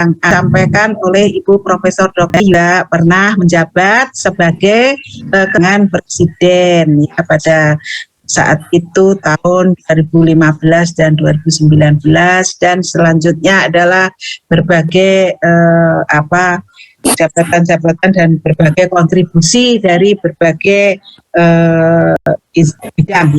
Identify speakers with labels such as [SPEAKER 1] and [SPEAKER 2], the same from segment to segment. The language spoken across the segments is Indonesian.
[SPEAKER 1] yang disampaikan oleh Ibu Profesor Dr. juga pernah menjabat sebagai dengan Presiden ya, pada saat itu tahun 2015 dan 2019, dan selanjutnya adalah berbagai jabatan-jabatan dan berbagai kontribusi dari berbagai bidang.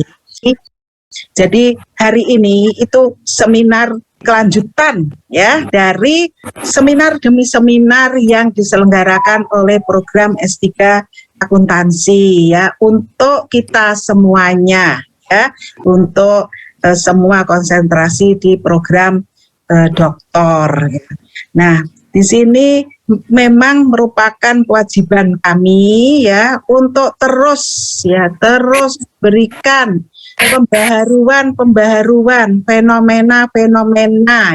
[SPEAKER 1] Jadi hari ini itu seminar kelanjutan ya dari seminar demi seminar yang diselenggarakan oleh program S3 akuntansi ya, untuk kita semuanya ya, untuk semua konsentrasi di program doktor ya. Nah, di sini memang merupakan kewajiban kami ya untuk terus berikan pembaharuan fenomena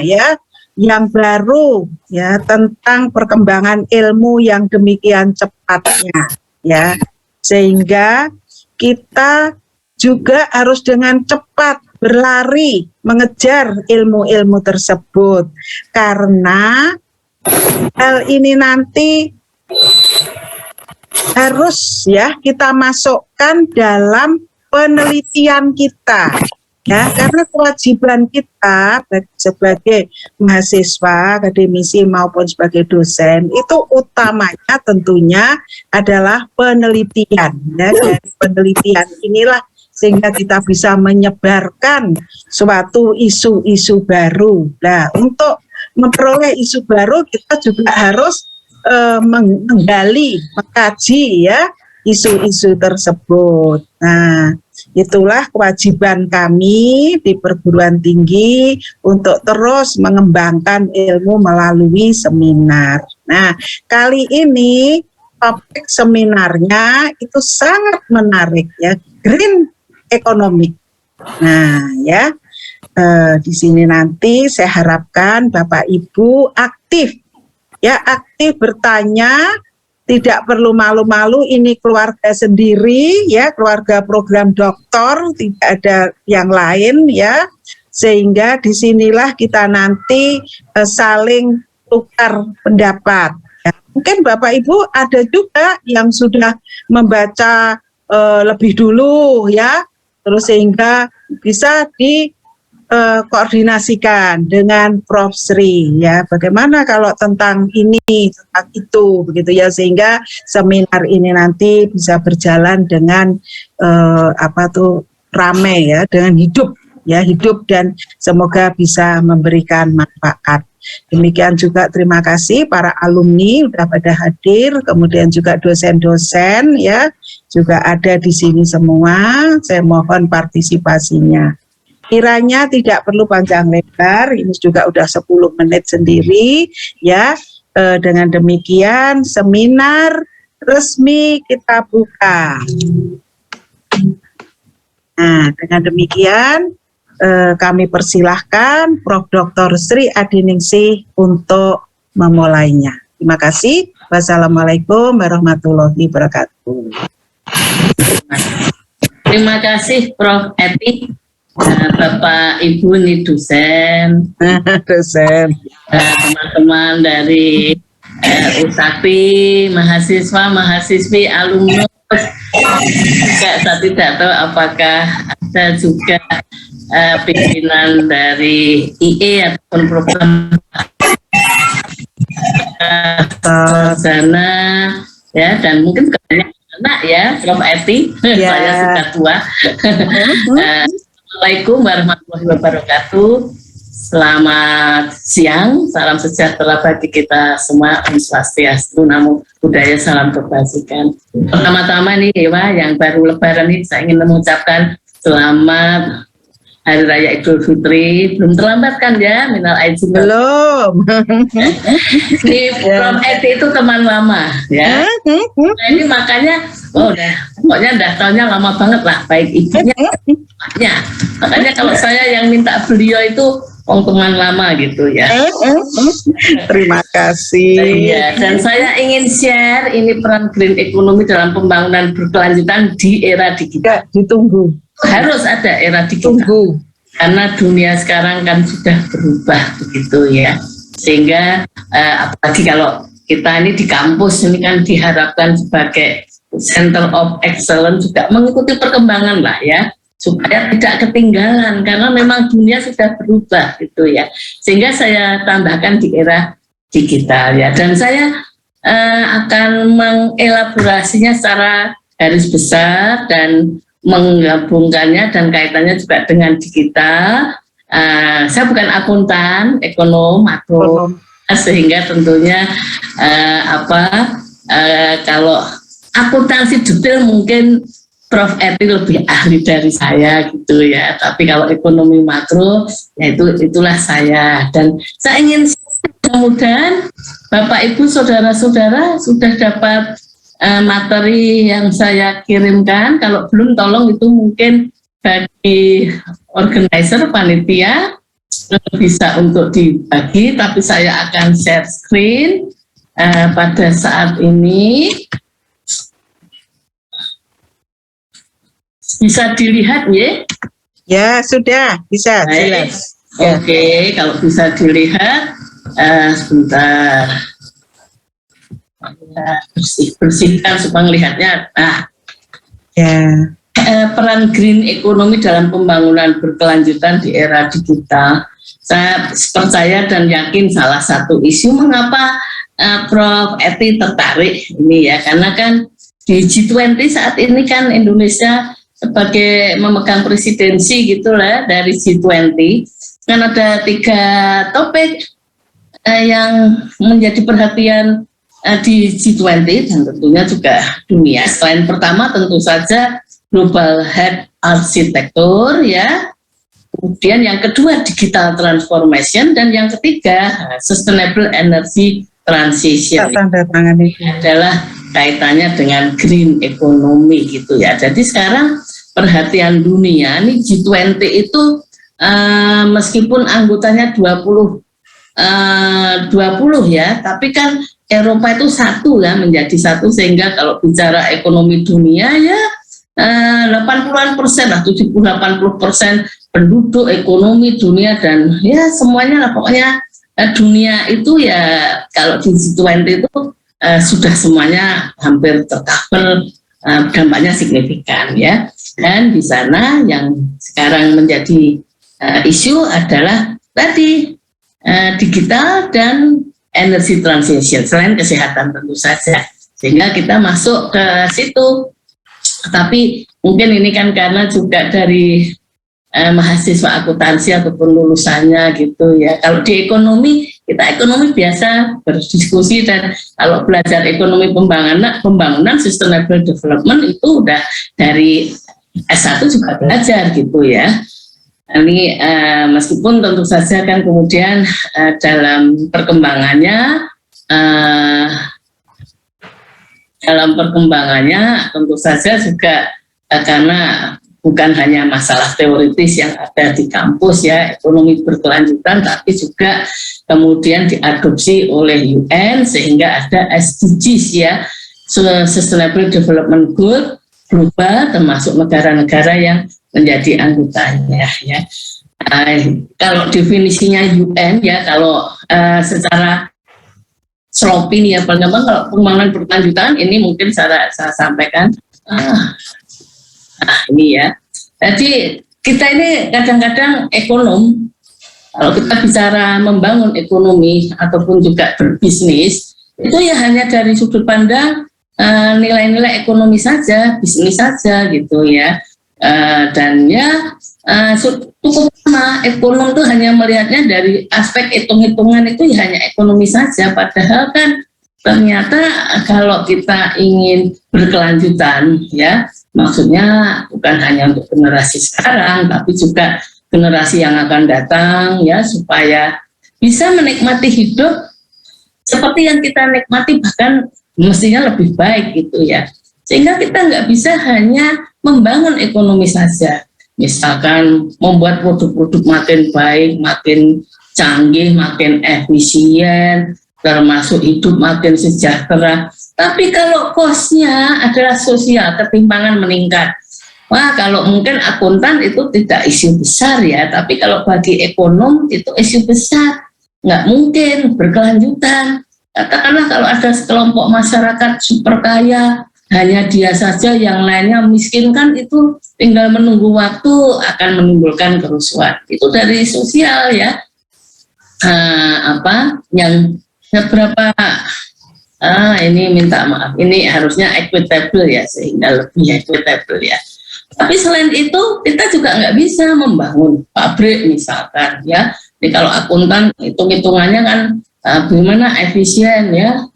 [SPEAKER 1] ya yang baru ya tentang perkembangan ilmu yang demikian cepatnya ya, sehingga kita juga harus dengan cepat berlari mengejar ilmu-ilmu tersebut, karena hal ini nanti harus ya kita masukkan dalam penelitian kita ya, karena kewajiban kita sebagai mahasiswa, akademisi maupun sebagai dosen itu utamanya tentunya adalah penelitian ya. Dari penelitian inilah sehingga kita bisa menyebarkan suatu isu-isu baru. Nah, untuk memperoleh isu baru kita juga harus menggali, mengkaji ya isu-isu tersebut. Nah, itulah kewajiban kami di perguruan tinggi untuk terus mengembangkan ilmu melalui seminar. Nah, kali ini topik seminarnya itu sangat menarik ya, green economic. Nah, ya di sini nanti saya harapkan Bapak Ibu aktif bertanya. Tidak perlu malu-malu, ini keluarga sendiri ya, keluarga program doktor, tidak ada yang lain ya, sehingga disinilah kita nanti saling tukar pendapat ya. Mungkin Bapak Ibu ada juga yang sudah membaca lebih dulu ya, terus sehingga bisa koordinasikan dengan Prof. Sri ya, bagaimana kalau tentang ini, tentang itu begitu ya, sehingga seminar ini nanti bisa berjalan dengan ramai ya, dengan hidup dan semoga bisa memberikan manfaat. Demikian juga terima kasih para alumni sudah pada hadir, kemudian juga dosen-dosen ya juga ada di sini semua. Saya mohon partisipasinya. Kiranya tidak perlu panjang lebar, ini juga udah 10 menit sendiri ya. Dengan demikian seminar resmi kita buka. Nah, dengan demikian kami persilahkan Prof. Dr. Sri Adiningsih untuk memulainya. Terima kasih. Wassalamualaikum warahmatullahi wabarakatuh.
[SPEAKER 2] Terima kasih Prof. Eti. Bapak Ibu nih dosen, teman-teman dari USAPI, mahasiswa, mahasiswi, alumnus. Saya tidak tahu apakah ada juga pimpinan dari IE ataupun program sana ya, dan mungkin banyak anak ya Prof. Eti. Saya sudah tua. Assalamualaikum warahmatullahi wabarakatuh. Selamat siang, salam sejahtera bagi kita semua. Om Swastiastu, Namo Buddhaya, salam kebajikan. Pertama-tama nih Dewa yang baru lebaran ini saya ingin mengucapkan selamat Hari Raya Idul Fitri. Belum terlambat kan ya, minal aidin.
[SPEAKER 1] Belum.
[SPEAKER 2] Ini Prof. Eti itu teman lama ya. Nah, ini makanya pokoknya daftarnya lama banget lah, baik ibunya ya. Makanya kalau saya yang minta beliau itu teman lama gitu ya.
[SPEAKER 1] Terima kasih.
[SPEAKER 2] Iya, dan saya ingin share ini peran green economy dalam pembangunan berkelanjutan di era digital.
[SPEAKER 1] Ditunggu.
[SPEAKER 2] Harus ada era digital. Karena dunia sekarang kan sudah berubah begitu ya. Sehingga apalagi kalau kita ini di kampus ini kan diharapkan sebagai Center of Excellence juga mengikuti perkembangan lah ya, supaya tidak ketinggalan karena memang dunia sudah berubah gitu ya. Sehingga saya tambahkan di era digital ya, dan saya akan mengelaborasinya secara garis besar dan menggabungkannya dan kaitannya juga dengan digital. Saya bukan akuntan, ekonom, makro, sehingga tentunya kalau akuntansi detail mungkin Prof. Eti lebih ahli dari saya gitu ya. Tapi kalau ekonomi makro, ya itulah saya. Dan saya ingin mudah-mudahan Bapak Ibu saudara-saudara sudah dapat materi yang saya kirimkan. Kalau belum, tolong itu mungkin bagi organizer panitia bisa untuk dibagi. Tapi saya akan share screen pada saat ini. Bisa dilihat ya?
[SPEAKER 1] Ya, sudah bisa. Jelas.
[SPEAKER 2] Oke, kalau bisa dilihat, sebentar. Bersihkan supaya melihatnya. Peran green economy dalam pembangunan berkelanjutan di era digital. Saya percaya dan yakin salah satu isu mengapa Prof. Eti tertarik ini ya, karena kan di G20 saat ini kan Indonesia sebagai memegang presidensi gitulah dari G20, kan ada 3 topik yang menjadi perhatian di G20 dan tentunya juga dunia. Selain pertama tentu saja global health architecture ya, kemudian yang kedua digital transformation, dan yang ketiga sustainable energy transition. Adalah kaitannya dengan green economy gitu ya. Jadi sekarang perhatian dunia nih G20 itu meskipun anggotanya 20 ya, tapi kan Eropa itu satu ya, menjadi satu, sehingga kalau bicara ekonomi dunia ya 80% lah, 70-80% penduduk ekonomi dunia, dan ya semuanya lah pokoknya dunia itu ya kalau di G20 itu sudah semuanya hampir tercover, dampaknya signifikan ya. Dan di sana yang sekarang menjadi isu adalah tadi digital dan energy transition, selain kesehatan tentu saja. Sehingga kita masuk ke situ. Tapi mungkin ini kan karena juga dari mahasiswa akuntansi ataupun lulusannya gitu ya. Kalau di ekonomi, kita ekonomi biasa berdiskusi, dan kalau belajar ekonomi pembangunan sustainable development itu udah dari S1 juga belajar gitu ya. Ini meskipun tentu saja kan kemudian dalam perkembangannya tentu saja juga karena bukan hanya masalah teoritis yang ada di kampus ya, ekonomi berkelanjutan, tapi juga kemudian diadopsi oleh UN sehingga ada SDGs ya, Sustainable Development Goal global, termasuk negara-negara yang menjadi anggotanya ya. Kalau definisinya UN ya, kalau secara sloppy nih ya, kalau pembangunan berkelanjutan ini mungkin saya sampaikan ini ya. Jadi kita ini kadang-kadang ekonom, kalau kita bicara membangun ekonomi ataupun juga berbisnis, itu ya hanya dari sudut pandang nilai-nilai ekonomi saja, bisnis saja gitu ya. Dan ya cukup sama, ekonom tuh hanya melihatnya dari aspek hitung-hitungan, itu ya hanya ekonomi saja. Padahal kan ternyata kalau kita ingin berkelanjutan ya, maksudnya bukan hanya untuk generasi sekarang, tapi juga generasi yang akan datang ya, supaya bisa menikmati hidup seperti yang kita nikmati, bahkan mestinya lebih baik gitu ya. Sehingga kita nggak bisa hanya membangun ekonomi saja, misalkan membuat produk-produk makin baik, makin canggih, makin efisien, termasuk hidup makin sejahtera. Tapi kalau kosnya adalah sosial, ketimpangan meningkat. Wah, kalau mungkin akuntan itu tidak isu besar ya, tapi kalau bagi ekonom itu isu besar. nggak mungkin berkelanjutan. Katakanlah kalau ada sekelompok masyarakat super kaya, hanya dia saja, yang lainnya miskin, kan itu tinggal menunggu waktu akan menimbulkan kerusuhan. Itu dari sosial ya. Yang seberapa ini minta maaf, ini harusnya equitable ya, sehingga lebih equitable ya. Tapi selain itu kita juga nggak bisa membangun pabrik misalkan ya. Jadi kalau akuntan hitung-hitungannya kan bagaimana efisien ya,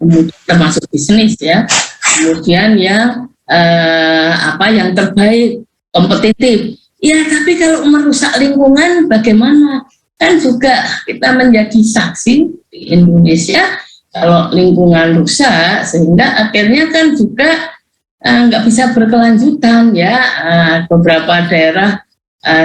[SPEAKER 2] termasuk bisnis ya. Kemudian yang yang terbaik, kompetitif. Ya, tapi kalau merusak lingkungan bagaimana? Kan juga kita menjadi saksi di Indonesia kalau lingkungan rusak, sehingga akhirnya kan juga nggak bisa berkelanjutan ya. Beberapa daerah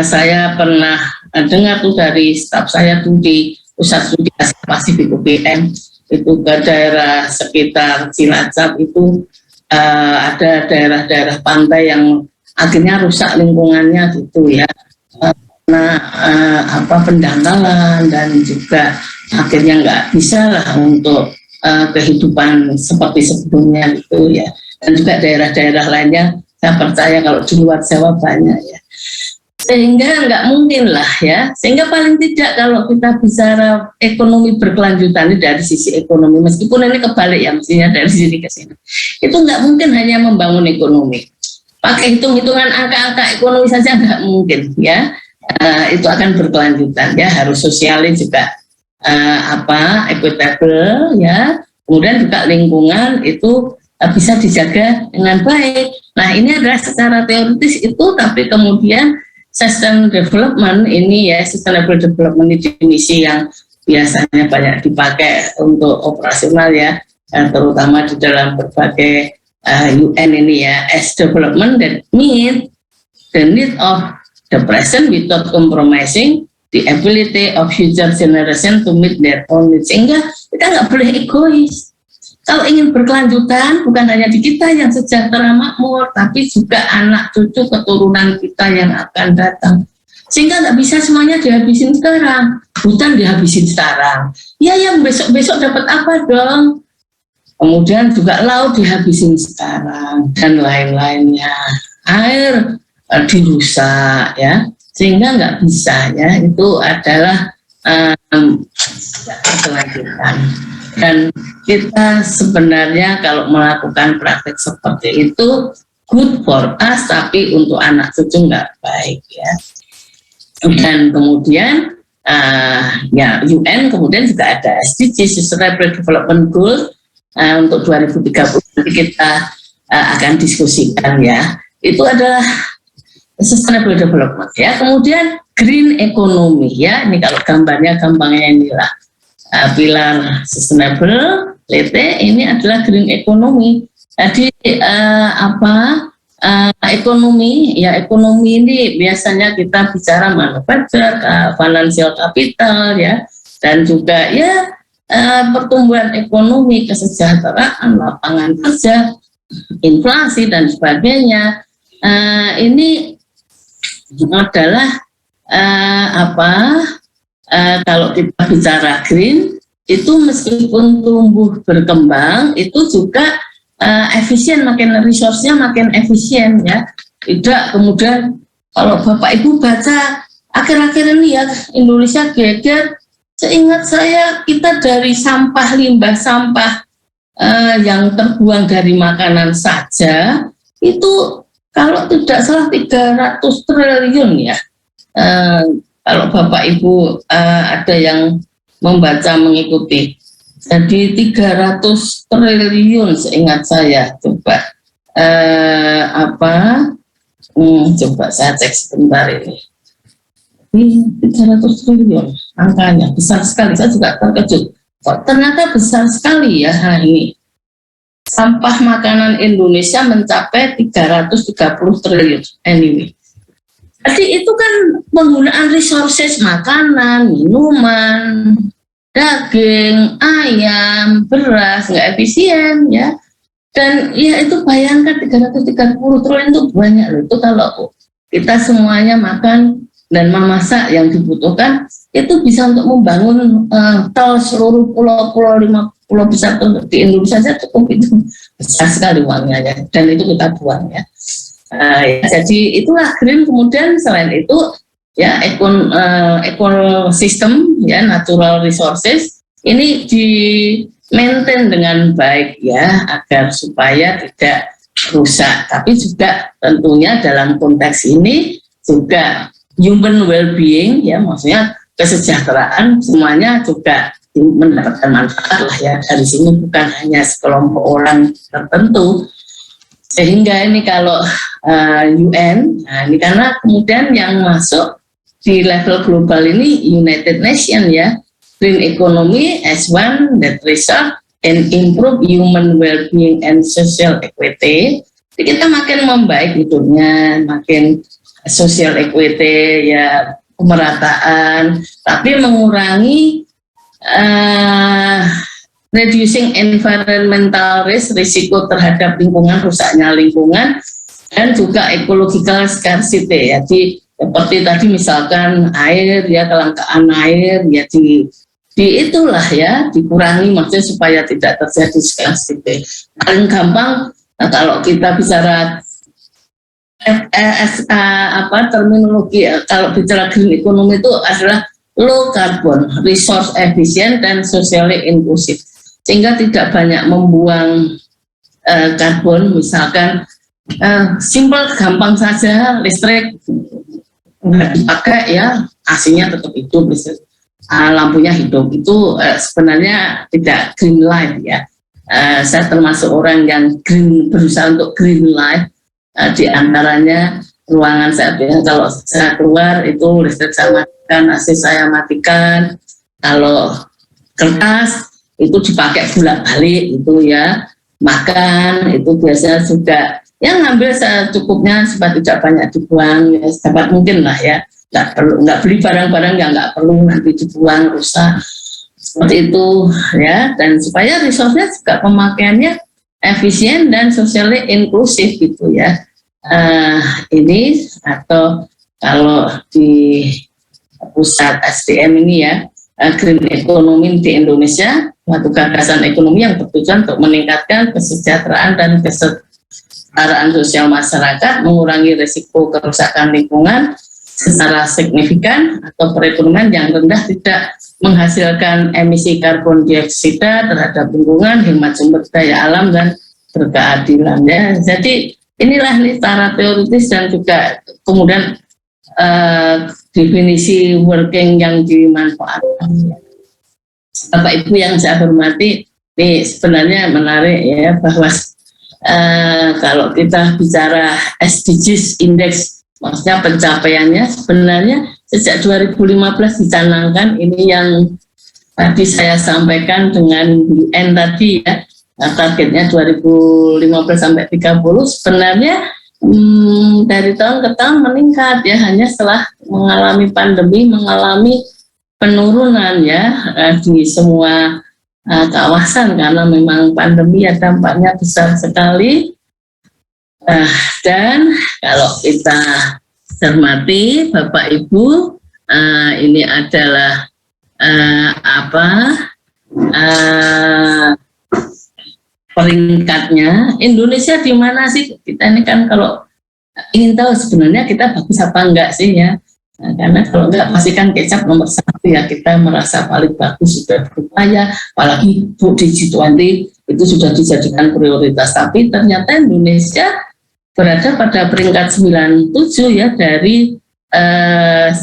[SPEAKER 2] saya pernah dengar tuh dari staf saya tuh di Pusat Studi Asia Pasifik UPN, itu ke daerah sekitar Cilacap itu ada daerah-daerah pantai yang akhirnya rusak lingkungannya gitu ya, karena pendangkalan, dan juga akhirnya nggak bisa lah untuk kehidupan seperti sebelumnya gitu ya. Dan juga daerah-daerah lainnya saya percaya kalau di luar Jawa banyak ya. Sehingga nggak mungkin lah ya, sehingga paling tidak kalau kita bicara ekonomi berkelanjutan ini dari sisi ekonomi, meskipun ini kebalik ya, mestinya dari sini ke sini, itu nggak mungkin hanya membangun ekonomi, pakai hitung-hitungan angka-angka ekonomi saja nggak mungkin ya. Itu akan berkelanjutan ya, harus sosialnya juga equitable ya, kemudian juga lingkungan itu bisa dijaga dengan baik. Nah, ini adalah secara teoritis itu, tapi kemudian sustainable development ini ya, sustainable development definisi yang biasanya banyak dipakai untuk operasional ya, terutama di dalam berbagai UN ini ya, as development that meet the need of the present without compromising the ability of future generation to meet their own needs. Sehingga kita nggak boleh egois. Kalau ingin berkelanjutan, bukan hanya di kita yang sejahtera makmur, tapi juga anak cucu keturunan kita yang akan datang. Sehingga nggak bisa semuanya dihabisin sekarang. Hutan dihabisin sekarang. Ya, yang besok-besok dapat apa dong? Kemudian juga laut dihabisin sekarang, dan lain-lainnya. Air dirusak ya. Sehingga nggak bisa ya. Itu adalah kelanjutan. Dan kita sebenarnya kalau melakukan praktek seperti itu good for us, tapi untuk anak cucu nggak baik ya. Dan kemudian ya UN kemudian juga ada SDG, Sustainable Development Goal, untuk 2030 nanti kita akan diskusikan ya. Itu adalah Sustainable Development ya. Kemudian Green Economy ya. Ini kalau gampangnya inilah. Pilar sustainable, ini adalah green economy. Jadi ekonomi ya, ekonomi ini biasanya kita bicara manufaktur, financial capital ya, dan juga ya pertumbuhan ekonomi, kesejahteraan, lapangan kerja, inflasi dan sebagainya. Ini adalah kalau kita bicara green, itu meskipun tumbuh berkembang, itu juga efisien, makin resource-nya makin efisien ya. Tidak kemudian kalau Bapak Ibu baca akhir-akhir ini ya, Indonesia geger, seingat saya kita dari sampah, limbah sampah yang terbuang dari makanan saja, itu kalau tidak salah 300 triliun ya. Kalau Bapak Ibu ada yang membaca mengikuti, jadi 300 triliun seingat saya. Coba coba saya cek sebentar ini. 300 triliun angkanya besar sekali. Saya juga terkejut. Ternyata besar sekali ya ini. Sampah makanan Indonesia mencapai 330 triliun anyway. Jadi itu kan penggunaan resources makanan, minuman, daging, ayam, beras, nggak efisien ya. Dan ya itu bayangkan 330 triliun itu banyak loh. Itu kalau kita semuanya makan dan memasak yang dibutuhkan itu bisa untuk membangun tol seluruh pulau-pulau 5 pulau besar di Indonesia saja cukup, itu besar sekali uangnya ya, dan itu kita buang ya. Ya, jadi itulah green. Kemudian selain itu ya ekosistem ya, natural resources ini di maintain dengan baik ya, agar supaya tidak rusak. Tapi juga tentunya dalam konteks ini juga human well-being ya, maksudnya kesejahteraan semuanya juga mendapatkan manfaat lah ya dari sini, bukan hanya sekelompok orang tertentu. Sehingga ini kalau UN, nah ini karena kemudian yang masuk di level global ini United Nations ya, green economy as one that result and improve human well-being and social equity. Jadi kita makin membaik hidupnya, makin social equity ya, pemerataan, tapi mengurangi reducing environmental risk, risiko terhadap lingkungan, rusaknya lingkungan, dan juga ecological scarcity ya. Jadi seperti tadi misalkan air ya, kelangkaan air ya, di itulah ya dikurangi, maksudnya supaya tidak terjadi scarcity. Paling gampang kalau kita bicara terminologi kalau bicara green economy itu adalah low carbon, resource efficient, dan socially inclusive, sehingga tidak banyak membuang karbon. Misalkan simple, gampang saja, listrik nggak dipakai ya, AC-nya tetap hidup, lampunya hidup, itu sebenarnya tidak green life ya. Saya termasuk orang yang berusaha untuk green life. Di antaranya ruangan saya, kalau saya keluar itu listrik saya matikan, AC saya matikan. Kalau kertas itu dipakai bolak-balik itu ya. Makan itu biasanya juga yang ngambil secukupnya supaya tidak banyak dibuang ya, sedapat mungkin lah ya. Nggak beli barang-barang yang nggak perlu nanti dibuang, rusak, seperti itu ya. Dan supaya resource-nya juga pemakaiannya efisien dan socially inklusif gitu ya. Ini atau kalau di pusat SDM ini ya, green economy di Indonesia, suatu gagasan ekonomi yang bertujuan untuk meningkatkan kesejahteraan dan kesetaraan sosial masyarakat, mengurangi risiko kerusakan lingkungan secara signifikan, atau perekonomian yang rendah tidak menghasilkan emisi karbon dioksida terhadap lingkungan, hemat sumber daya alam, dan berkeadilan ya. Jadi inilah nih secara teoritis dan juga kemudian definisi working yang dimanfaatkan. Bapak Ibu yang saya hormati, ini sebenarnya menarik ya, bahwa kalau kita bicara SDGs Index, maksudnya pencapaiannya sebenarnya sejak 2015 dicanangkan, ini yang tadi saya sampaikan dengan UN tadi ya, targetnya 2015 sampai 30, sebenarnya dari tahun ke tahun meningkat ya, hanya setelah mengalami pandemi, mengalami penurunan ya di semua kawasan, karena memang pandemi ya dampaknya besar sekali. Dan kalau kita cermati Bapak Ibu, ini adalah peringkatnya. Indonesia di mana sih? Kita ini kan kalau ingin tahu sebenarnya kita bagus apa enggak sih ya. Nah, karena kalau enggak pasti kan kecap nomor 1 ya, kita merasa paling bagus, sudah berupaya, apalagi di G20 itu sudah dijadikan prioritas. Tapi ternyata Indonesia berada pada peringkat 97 ya, dari 100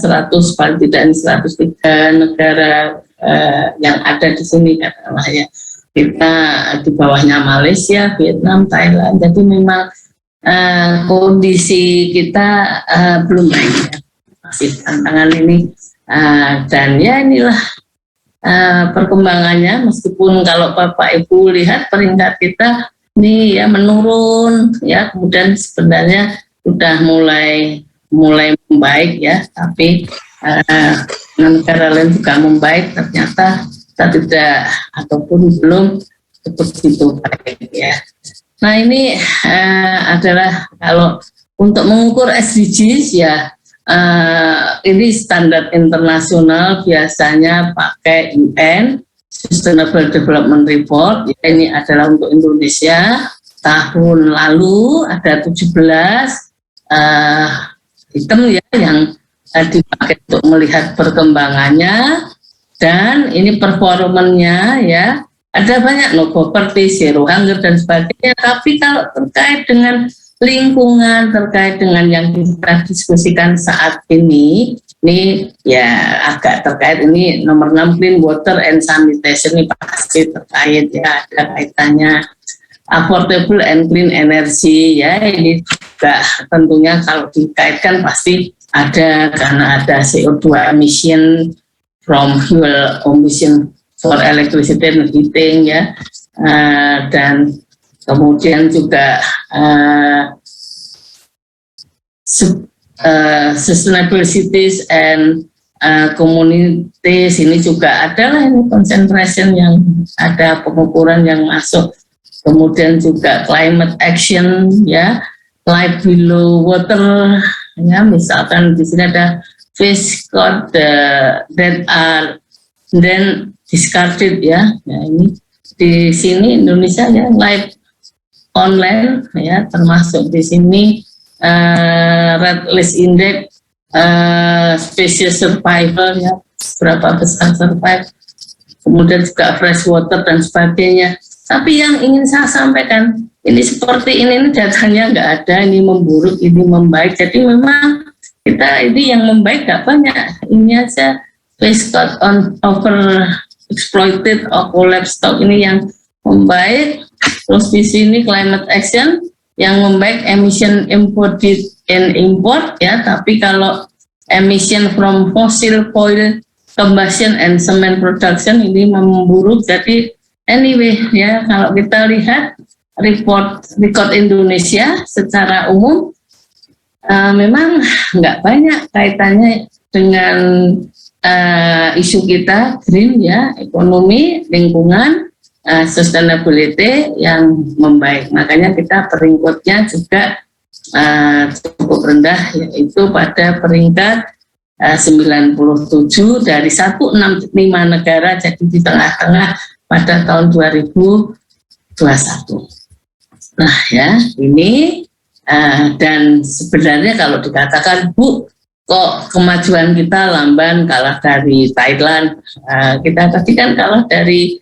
[SPEAKER 2] paling tidak 103 negara yang ada di sini katakanlah ya. Kita di bawahnya Malaysia, Vietnam, Thailand. Jadi memang kondisi kita belum baik ya, masih tantangan ini. Dan ya inilah perkembangannya, meskipun kalau Bapak Ibu lihat peringkat kita ini ya menurun ya, kemudian sebenarnya sudah mulai membaik ya, tapi negara lain juga membaik, ternyata kita tidak ataupun belum begitu baik ya. Nah ini adalah kalau untuk mengukur SDGs ya, ini standar internasional biasanya pakai UN Sustainable Development Report. Ini adalah untuk Indonesia. Tahun lalu ada 17 item ya yang dipakai untuk melihat perkembangannya, dan ini performanya ya. Ada banyak poverty, zero hunger dan sebagainya. Tapi kalau terkait dengan lingkungan, terkait dengan yang kita diskusikan saat ini ya agak terkait. Ini nomor 6 clean water and sanitation, ini pasti terkait ya, ada kaitannya. Affordable and clean energy ya, ini juga tentunya kalau dikaitkan pasti ada, karena ada CO2 emission from fuel emission for electricity and heating ya, dan kemudian juga sustainable cities and communities, ini juga adalah ini concentration yang ada, pengukuran yang masuk. Kemudian juga climate action ya, life below water ya, misalkan di sini ada fish caught that are then discarded ya. Ya, ini di sini Indonesia ya, life on land ya, termasuk di sini red list index, species survival ya, berapa besar survive, kemudian juga fresh water dan sebagainya. Tapi yang ingin saya sampaikan, ini seperti ini datanya nggak ada, ini memburuk, ini membaik. Jadi memang kita ini yang membaik nggak banyak. Ini aja fish caught on over exploited or collapse stock, ini yang membaik. Terus di sini climate action yang membaik, emission imported and import ya. Tapi kalau emission from fossil fuel combustion and cement production ini memburuk. Jadi anyway ya, kalau kita lihat record Indonesia secara umum memang nggak banyak kaitannya dengan isu kita green ya, ekonomi, lingkungan, sustainability yang membaik. Makanya kita peringkatnya juga cukup rendah, yaitu pada peringkat 97 dari 165 negara, jadi di tengah-tengah pada tahun 2021. Nah ya, ini dan sebenarnya kalau dikatakan Bu, kok kemajuan kita lamban, kalah dari Thailand, kita tadi kan kalah dari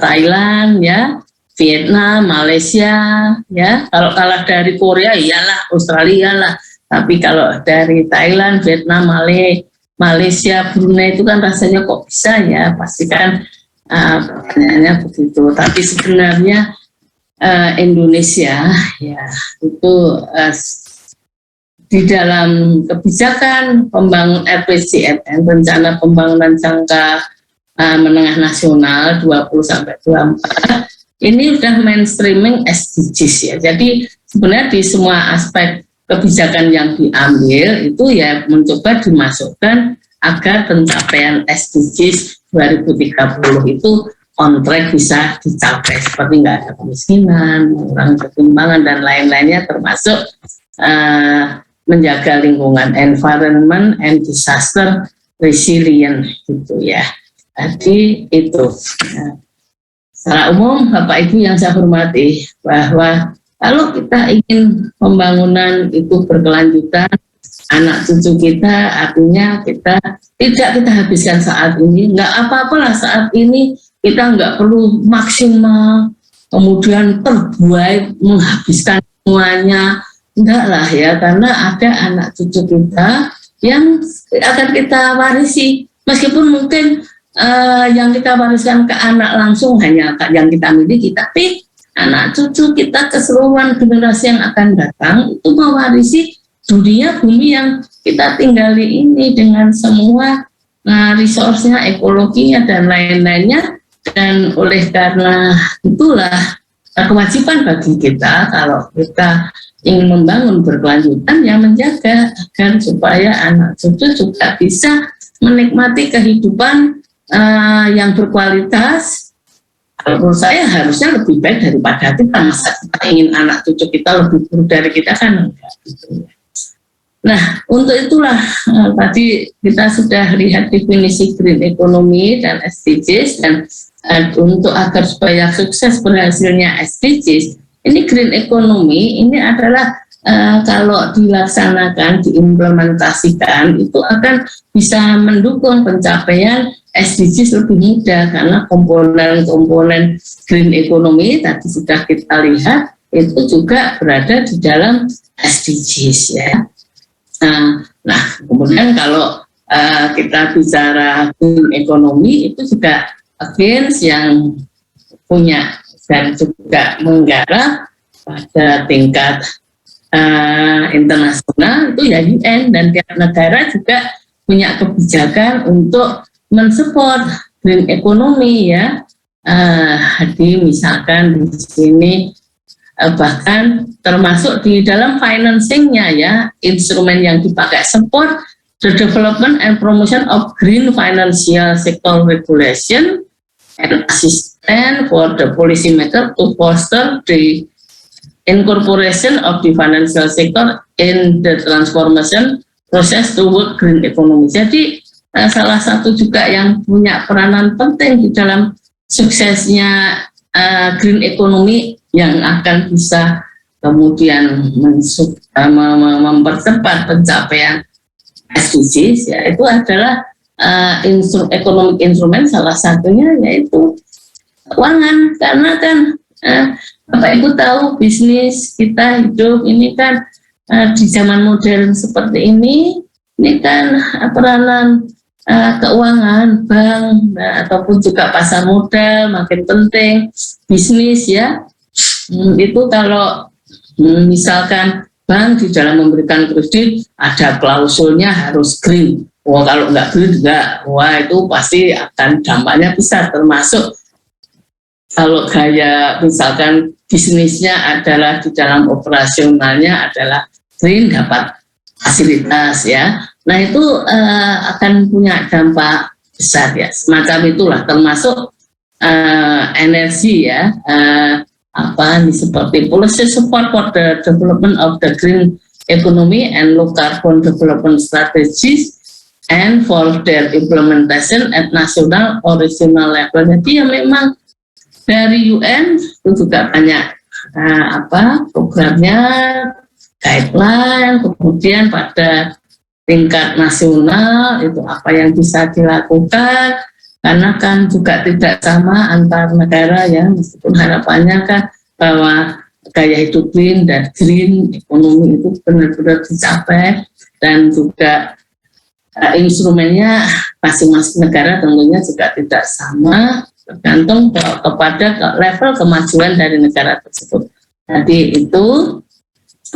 [SPEAKER 2] Thailand ya, Vietnam, Malaysia ya. Kalau kalah dari Korea iyalah, Australia lah. Tapi kalau dari Thailand, Vietnam, Malaysia, Brunei itu kan rasanya kok bisa ya, pastikan pertanyaannya begitu. Tapi sebenarnya Indonesia ya itu di dalam kebijakan pembangunan RPJMN, rencana pembangunan jangka menengah nasional 20-24, ini sudah mainstreaming SDGs ya. Jadi sebenarnya di semua aspek kebijakan yang diambil itu ya mencoba dimasukkan agar pencapaian SDGs 2030 itu on track bisa dicapai, seperti nggak ada kemiskinan, mengurangi ketimpangan dan lain-lainnya, termasuk menjaga lingkungan, environment and disaster resilient gitu ya. Jadi itu secara umum Bapak Ibu yang saya hormati, bahwa kalau kita ingin pembangunan itu berkelanjutan, anak cucu kita, artinya kita tidak kita habiskan saat ini, nggak apa-apalah saat ini kita nggak perlu maksimal, kemudian terbuai menghabiskan semuanya, enggak lah ya, karena ada anak cucu kita yang akan kita warisi, meskipun mungkin yang kita wariskan ke anak langsung hanya yang kita miliki, tapi anak cucu kita keseluruhan generasi yang akan datang itu mewarisi dunia bumi yang kita tinggali ini dengan semua resource-nya, ekologinya dan lain-lainnya. Dan oleh karena itulah kewajiban bagi kita kalau kita ingin membangun berkelanjutan ya menjaga agar supaya anak cucu juga bisa menikmati kehidupan yang berkualitas. Menurut saya harusnya lebih baik daripada kita. Masa kita ingin anak cucu kita lebih buruk dari kita, kan enggak gitu. Nah, untuk itulah tadi kita sudah lihat definisi green economy dan SDGs, dan untuk agar supaya sukses berhasilnya SDGs, ini green economy ini adalah kalau dilaksanakan, diimplementasikan, itu akan bisa mendukung pencapaian SDGs lebih mudah, karena komponen-komponen green economy tadi sudah kita lihat itu juga berada di dalam SDGs ya. Nah, kemudian kalau kita bicara green economy itu juga agens yang punya dan juga menggarap pada tingkat internasional itu ya UN, dan tiap negara juga punya kebijakan untuk mensupport green economy ya. Jadi misalkan di sini bahkan termasuk di dalam financingnya ya, instrumen yang dipakai support the development and promotion of green financial sector regulation and assistance for the policy maker to foster the incorporation of the financial sector in the transformation process toward green economy. Jadi salah satu juga yang punya peranan penting di dalam suksesnya green economy yang akan bisa kemudian mempercepat pencapaian SDGs ya, itu adalah economic instrument, salah satunya yaitu keuangan, karena kan Bapak Ibu tahu bisnis kita hidup ini kan di zaman modern seperti ini kan peranan keuangan bank ataupun juga pasar modal makin penting, bisnis ya. Itu kalau misalkan bank di dalam memberikan kredit ada klausulnya harus green. Wah, kalau nggak green enggak, wah itu pasti akan dampaknya besar, termasuk kalau gaya misalkan bisnisnya adalah di dalam operasionalnya adalah green, dapat fasilitas ya. Nah itu akan punya dampak besar ya, semacam itulah, termasuk energi ya, seperti policy support for the development of the green economy and low carbon development strategies and for their implementation at national or regional level. Jadi ya memang dari UN itu juga banyak programnya, guideline, kemudian pada tingkat nasional itu apa yang bisa dilakukan, karena kan juga tidak sama antar negara ya, meskipun harapannya kan bahwa gaya hidup green dan green ekonomi itu benar-benar dicapai, dan juga instrumennya masing-masing negara tentunya juga tidak sama, tergantung kepada level kemajuan dari negara tersebut. Jadi itu,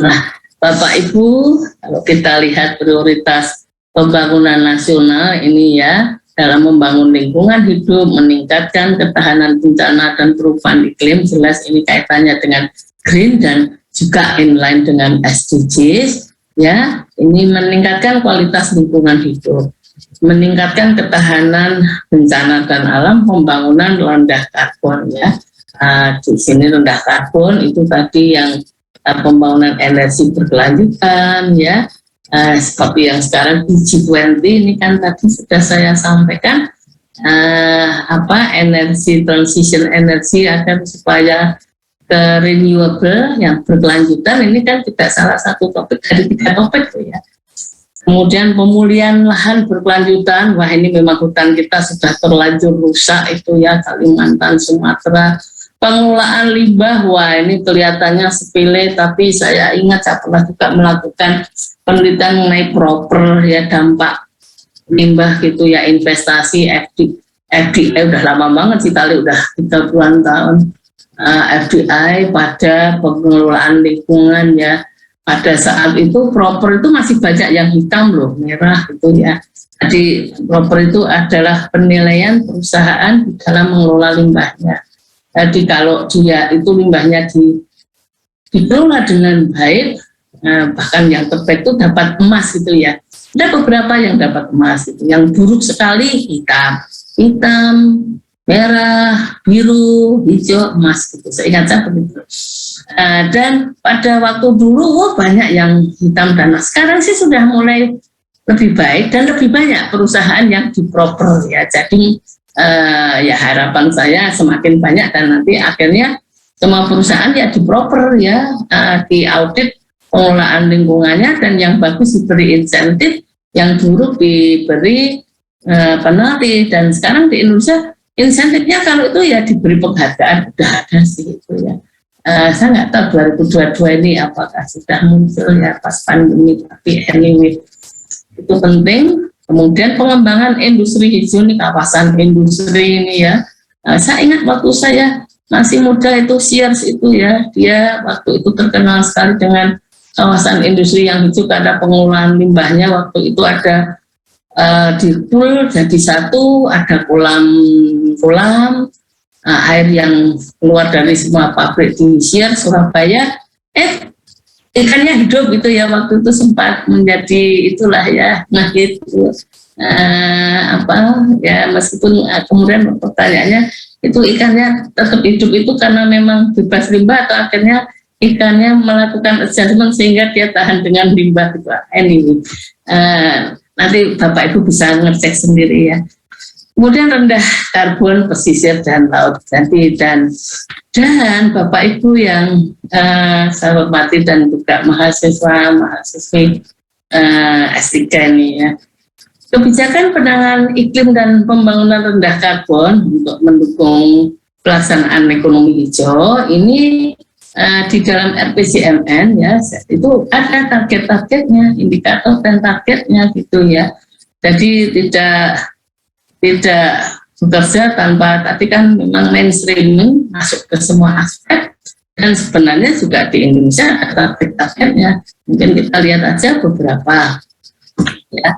[SPEAKER 2] nah Bapak Ibu, kalau kita lihat prioritas pembangunan nasional ini ya, dalam membangun lingkungan hidup, meningkatkan ketahanan bencana dan perubahan iklim, jelas ini kaitannya dengan green dan juga inline dengan SDGs ya. Ini meningkatkan kualitas lingkungan hidup, meningkatkan ketahanan bencana dan alam, pembangunan rendah karbon ya. Di sini rendah karbon itu tadi yang pembangunan energi berkelanjutan ya, seperti yang sekarang di G20 ini kan tadi sudah saya sampaikan energi transition energi agar supaya ke renewable yang berkelanjutan, ini kan juga salah satu topik dari 3 topik ya. Kemudian pemulihan lahan berkelanjutan, wah ini memang hutan kita sudah terlanjur rusak itu ya, Kalimantan, Sumatera. Pengelolaan limbah, wah ini kelihatannya sepele, tapi saya ingat saya pernah juga melakukan penelitian mengenai proper ya dampak limbah gitu ya, investasi FDI udah lama banget sih, kali udah 30-an tahun FDI pada pengelolaan lingkungan ya. Pada saat itu proper itu masih banyak yang hitam loh, merah gitu ya. Jadi proper itu adalah penilaian perusahaan di dalam mengelola limbahnya. Jadi kalau dia itu limbahnya dikelola dengan baik, bahkan yang terbaik itu dapat emas gitu ya. Ada beberapa yang dapat emas itu, yang buruk sekali hitam, merah, biru, hijau, emas gitu. Saya ingat saya begitu. Dan pada waktu dulu banyak yang hitam dan sekarang sih sudah mulai lebih baik dan lebih banyak perusahaan yang diproper ya. Jadi ya harapan saya semakin banyak dan nanti akhirnya semua perusahaan ya diproper ya, diaudit pengelolaan lingkungannya dan yang bagus diberi insentif, yang buruk diberi penalti. Dan sekarang di Indonesia insentifnya kalau itu ya diberi penghargaan udah ada sih itu ya. Saya nggak tahu 2022 ini apakah sudah muncul ya pas pandemi, tapi anyway itu penting. Kemudian pengembangan industri hijau ini, kawasan industri ini ya. Saya ingat waktu saya masih muda itu Sears itu ya, dia waktu itu terkenal sekali dengan kawasan industri yang hijau karena pengelolaan limbahnya. Waktu itu ada di pool jadi satu, ada kolam air yang keluar dari semua pabrik di Sears Surabaya. Ikannya hidup gitu ya, waktu itu sempat menjadi itulah ya, nah gitu ya, meskipun kemudian pertanyaannya itu ikannya tetap hidup itu karena memang bebas limbah atau akhirnya ikannya melakukan adjustment sehingga dia tahan dengan limbah gitu. Anyway, nanti Bapak Ibu bisa ngecek sendiri ya. Kemudian rendah karbon pesisir dan laut ganti dan Bapak Ibu yang saya hormati dan juga mahasiswi S3 ini ya. Kebijakan penanganan iklim dan pembangunan rendah karbon untuk mendukung pelaksanaan ekonomi hijau ini di dalam RPJMN ya, itu ada target-targetnya, indikator dan targetnya gitu ya. Jadi tidak bekerja tanpa, tadi kan memang mainstreaming masuk ke semua aspek, dan sebenarnya juga di Indonesia ada target-targetnya. Mungkin kita lihat aja beberapa ya.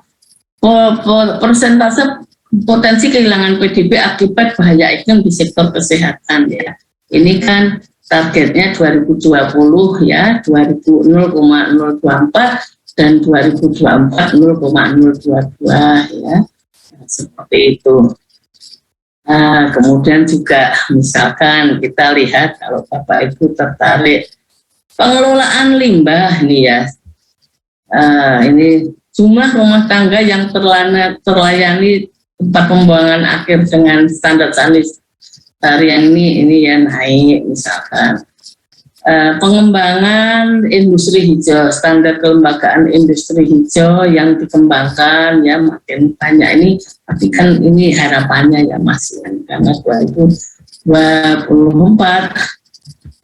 [SPEAKER 2] Persentase potensi kehilangan PDB akibat bahaya iklim di sektor kesehatan ya. Ini kan targetnya 2020 ya, 0,024 dan 2024 0,022 ya. Seperti itu. Kemudian juga misalkan kita lihat kalau Bapak Ibu tertarik pengelolaan limbah nih ya, ini jumlah rumah tangga yang terlayani tempat pembuangan akhir dengan standar sanitary ini ya naik misalkan. Pengembangan industri hijau, standar kelembagaan industri hijau yang dikembangkan ya makin banyak ini, tapi kan ini harapannya ya masih karena 2024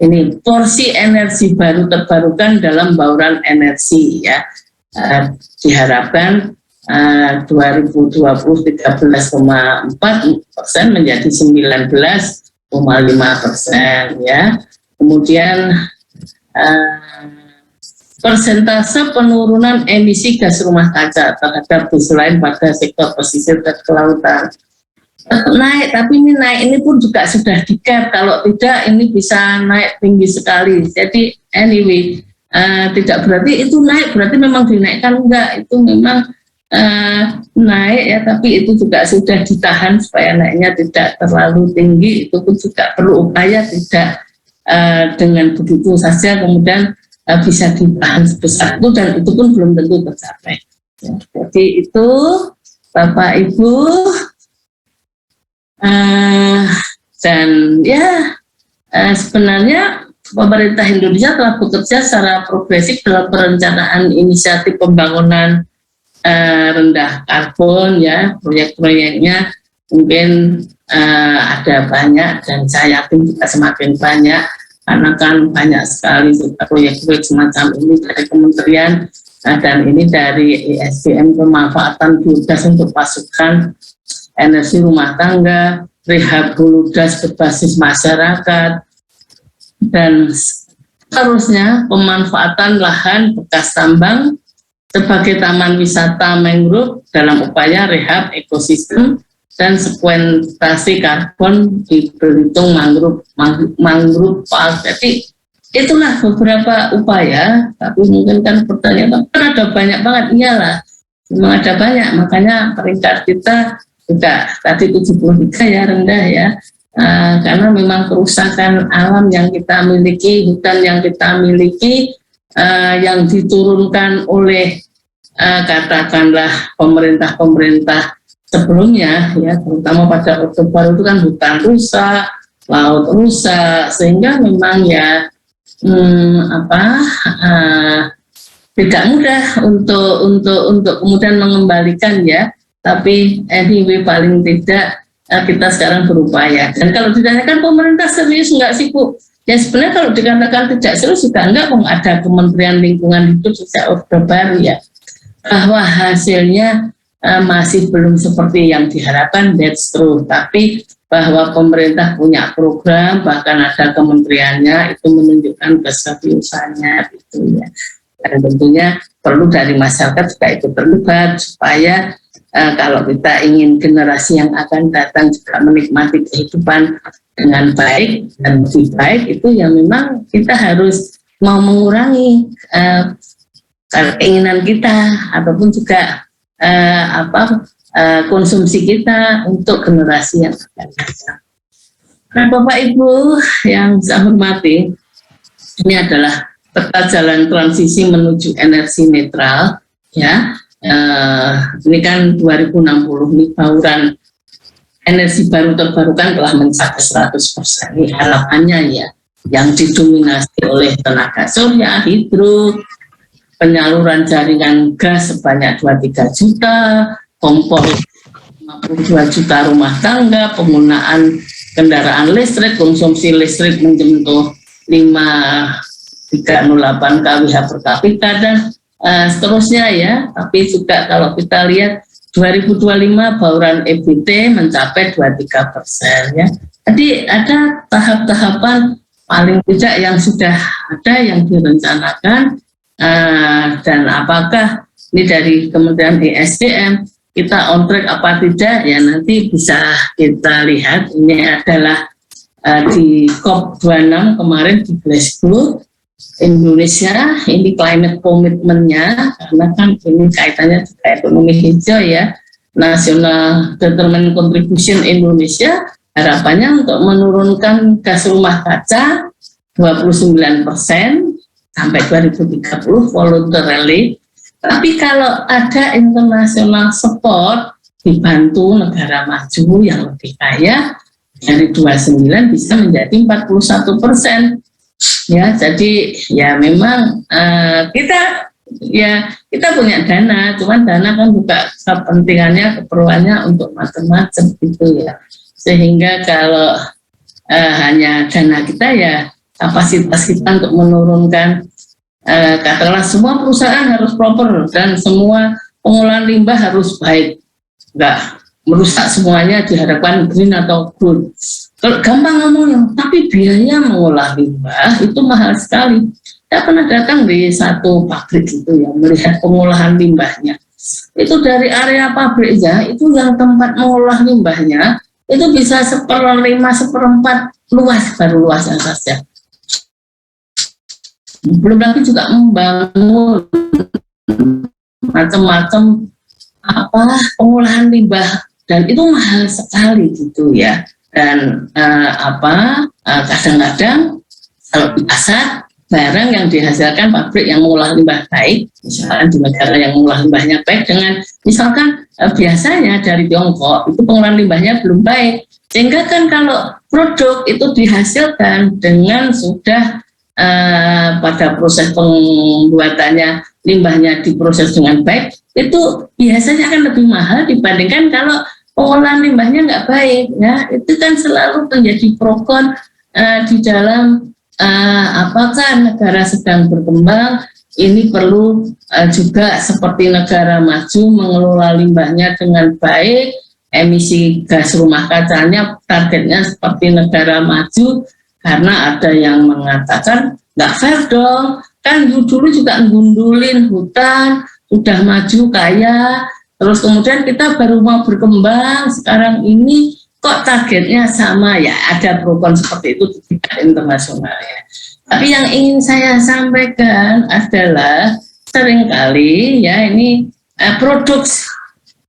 [SPEAKER 2] ini porsi energi baru terbarukan dalam bauran energi ya, diharapkan 2020 13,4% menjadi 19,5% ya. Kemudian persentase penurunan emisi gas rumah kaca terhadap bus lain pada sektor pesisir dan kelautan naik, tapi ini pun juga sudah di-cap, kalau tidak ini bisa naik tinggi sekali. Jadi anyway, tidak berarti itu naik, berarti memang dinaikkan, enggak, itu memang naik ya, tapi itu juga sudah ditahan supaya naiknya tidak terlalu tinggi. Itu pun juga perlu upaya, tidak dengan begitu saja kemudian bisa ditahan sebesar itu, dan itu pun belum tentu tercapai ya. Jadi itu Bapak Ibu, dan ya sebenarnya pemerintah Indonesia telah bekerja secara progresif dalam perencanaan inisiatif pembangunan rendah karbon ya. Proyek-proyeknya mungkin ada banyak dan saya yakin juga semakin banyak, karena kan banyak sekali proyek-proyek semacam ini dari kementerian dan ini dari ESDM, pemanfaatan biogas untuk pasukan energi rumah tangga, rehab hulu gas berbasis masyarakat, dan seterusnya pemanfaatan lahan bekas tambang sebagai taman wisata mangrove dalam upaya rehab ekosistem dan sekuentasi karbon di Belitung mangrove park. Jadi itulah beberapa upaya, tapi mungkin kan pertanyaan kan ada banyak banget, iyalah memang ada banyak, makanya peringkat kita juga tadi 73 ya rendah ya. karena memang kerusakan alam yang kita miliki, hutan yang kita miliki, yang diturunkan oleh katakanlah pemerintah-pemerintah sebelumnya, ya terutama pada Orde Baru itu kan hutan rusak, laut rusak, sehingga memang ya tidak mudah untuk kemudian mengembalikan ya. Tapi anyway paling tidak kita sekarang berupaya. Dan kalau ditanyakan pemerintah serius nggak sih Bu? Ya sebenarnya kalau dikatakan tidak serius juga enggak, ada Kementerian Lingkungan Hidup sejak Orde Baru ya. Bahwa hasilnya masih belum seperti yang diharapkan, that's true. Tapi bahwa pemerintah punya program, bahkan ada kementeriannya, itu menunjukkan keseriusannya gitu ya. Dan tentunya perlu dari masyarakat juga ikut terlibat supaya kalau kita ingin generasi yang akan datang juga menikmati kehidupan dengan baik dan lebih baik, itu ya memang kita harus mau mengurangi keinginan kita ataupun juga konsumsi kita untuk generasi yang akan datang. Nah, Bapak Ibu yang saya hormati, ini adalah peta jalan transisi menuju energi netral, ya. Ini kan 2060 ini bauran energi baru terbarukan telah mencapai 100%. Ini harapannya ya, yang didominasi oleh tenaga surya, hidro, penyaluran jaringan gas sebanyak 23 juta, kompor 52 juta rumah tangga, penggunaan kendaraan listrik, konsumsi listrik menyentuh 5,308 kWh per kapita dan seterusnya ya. Tapi juga kalau kita lihat 2025 bauran EBT mencapai 23% ya. Jadi ada tahap-tahapan paling tidak yang sudah ada yang direncanakan, dan apakah ini dari Kementerian ESDM kita on track apa tidak ya, nanti bisa kita lihat. Ini adalah di COP26 kemarin di Glasgow, Indonesia, ini climate commitment-nya, karena kan ini kaitannya juga ekonomi hijau ya, National Determined Contribution Indonesia, harapannya untuk menurunkan gas rumah kaca 29% sampai 2030 voluntarily. Tapi kalau ada international support, dibantu negara maju yang lebih kaya, dari 29 bisa menjadi 41%. Ya, jadi ya memang kita punya dana, cuman dana kan juga kepentingannya, keperluannya untuk macam-macam gitu ya. Sehingga kalau hanya dana kita ya kapasitas kita untuk menurunkan, katakanlah semua perusahaan harus proper dan semua pengolahan limbah harus baik, enggak merusak semuanya diharapkan green atau good. Kalau gampang ngomongnya, tapi biaya mengolah limbah itu mahal sekali. Saya pernah datang di satu pabrik itu yang melihat pengolahan limbahnya. Itu dari area pabriknya, itu yang tempat mengolah limbahnya itu bisa 1/5, 1/4 luas, baru luasnya saja. Belum lagi juga membangun macam-macam pengolahan limbah, dan itu mahal sekali gitu ya. Dan kadang-kadang kalau di pasar barang yang dihasilkan pabrik yang mengolah limbah baik, misalkan di negara yang mengolah limbahnya baik, dengan misalkan biasanya dari Tiongkok itu pengolahan limbahnya belum baik, sehingga kan kalau produk itu dihasilkan dengan sudah pada proses pembuatannya limbahnya diproses dengan baik, itu biasanya akan lebih mahal dibandingkan kalau pengolahan limbahnya nggak baik ya. Itu kan selalu menjadi pro kon di dalam apakah negara sedang berkembang ini perlu juga seperti negara maju mengelola limbahnya dengan baik, emisi gas rumah kacanya targetnya seperti negara maju. Karena ada yang mengatakan nggak fair dong, kan dulu juga ngundulin hutan, udah maju kaya, terus kemudian kita baru mau berkembang, sekarang ini kok targetnya sama ya. Ada pro kon seperti itu di tingkat internasional ya. Tapi yang ingin saya sampaikan adalah seringkali ya ini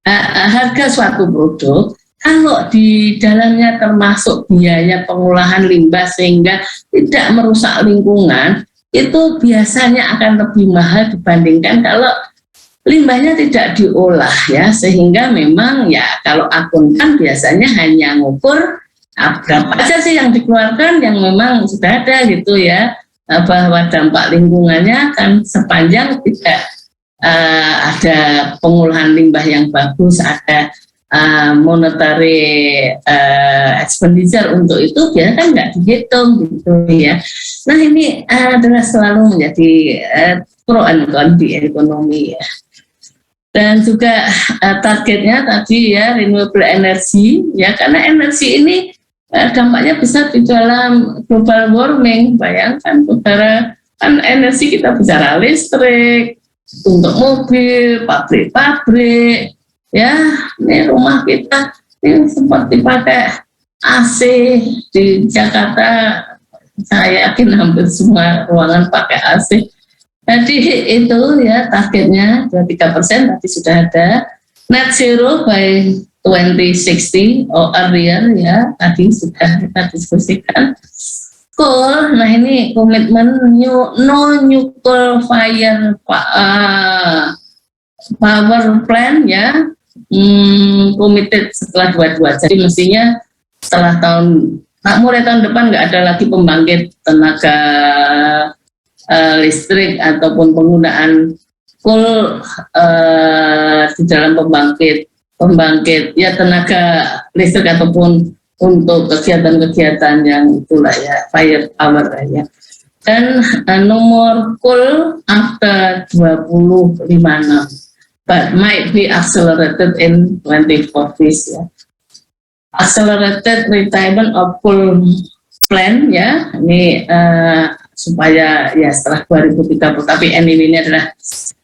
[SPEAKER 2] harga suatu produk kalau di dalamnya termasuk biaya pengolahan limbah sehingga tidak merusak lingkungan, itu biasanya akan lebih mahal dibandingkan kalau limbahnya tidak diolah ya, sehingga memang ya kalau akuntan biasanya hanya ngukur berapa aja sih yang dikeluarkan yang memang sudah ada gitu ya, bahwa dampak lingkungannya kan sepanjang tidak ada pengolahan limbah yang bagus, ada monetary expenditure untuk itu, biasanya kan nggak dihitung gitu ya. Nah ini adalah selalu menjadi pro and con di ekonomi ya. Dan juga targetnya tadi ya renewable energy ya, karena energi ini dampaknya besar di dalam global warming. Bayangkan saudara, kan energi kita bicara listrik untuk mobil, pabrik-pabrik ya, ini rumah kita ini seperti pakai AC di Jakarta, saya yakin hampir semua ruangan pakai AC. Jadi itu ya targetnya 23% tadi sudah ada. Net zero by 2060 or earlier ya, tadi sudah kita diskusikan. Cool, nah ini komitmen no nuclear fire power plant ya, committed setelah 22. Jadi mestinya setelah mulai tahun depan nggak ada lagi pembangkit tenaga listrik ataupun penggunaan coal di dalam pembangkit ya tenaga listrik ataupun untuk kegiatan-kegiatan yang itulah ya, fire power ya. Dan no more coal after 2056, but might be accelerated in 2040s ya. Accelerated retirement of coal plant ya, ini supaya ya setelah 2030, tapi anyway ini adalah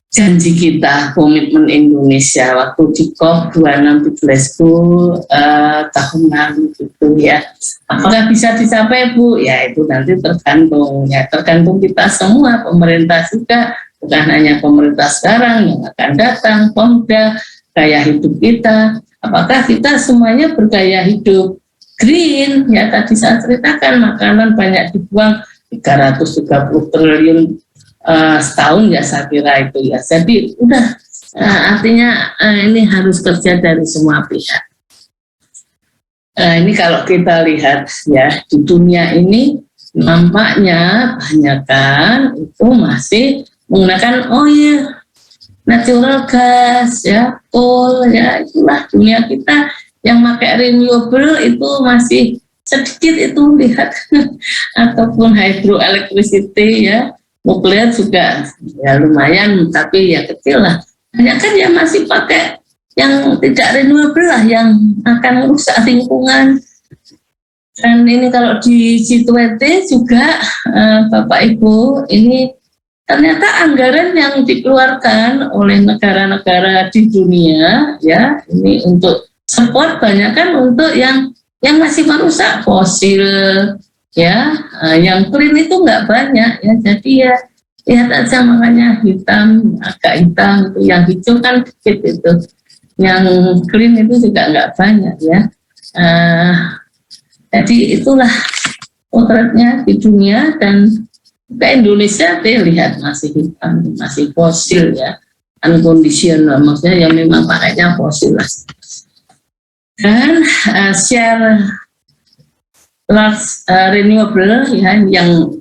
[SPEAKER 2] janji kita, komitmen Indonesia waktu di COP26 di Glasgow tahun lalu gitu ya. Apakah bisa dicapai Bu? Ya itu nanti tergantung ya, tergantung kita semua, pemerintah juga, bukan hanya pemerintah sekarang yang akan datang, Pemda, gaya hidup kita. Apakah kita semuanya bergaya hidup green? Ya tadi saya ceritakan makanan banyak dibuang 330 triliun setahun ya, saya kira itu ya. Jadi udah artinya ini harus kerja dari semua pihak. Ini kalau kita lihat ya di dunia ini nampaknya banyak kan itu masih menggunakan natural gas ya, coal ya, itulah dunia kita yang pakai renewable itu masih sedikit itu lihat ataupun hydroelectricity ya, nuklir juga ya lumayan tapi ya kecil lah. Banyak kan yang masih pakai yang tidak renewable lah, yang akan merusak lingkungan. Dan ini kalau di G20 juga Bapak Ibu, ini ternyata anggaran yang dikeluarkan oleh negara-negara di dunia ya, ini untuk support banyak kan untuk yang masih merusak fosil ya, yang clean itu nggak banyak ya. Jadi ya lihat aja makanya hitam, agak hitam itu, yang hijau kan dikit itu, yang clean itu juga nggak banyak ya. Jadi itulah potretnya di dunia, dan ke Indonesia lihat masih hitam, masih fosil ya, unconditional, maksudnya yang memang pakainya fosil lah. Dan share large renewable ya, yang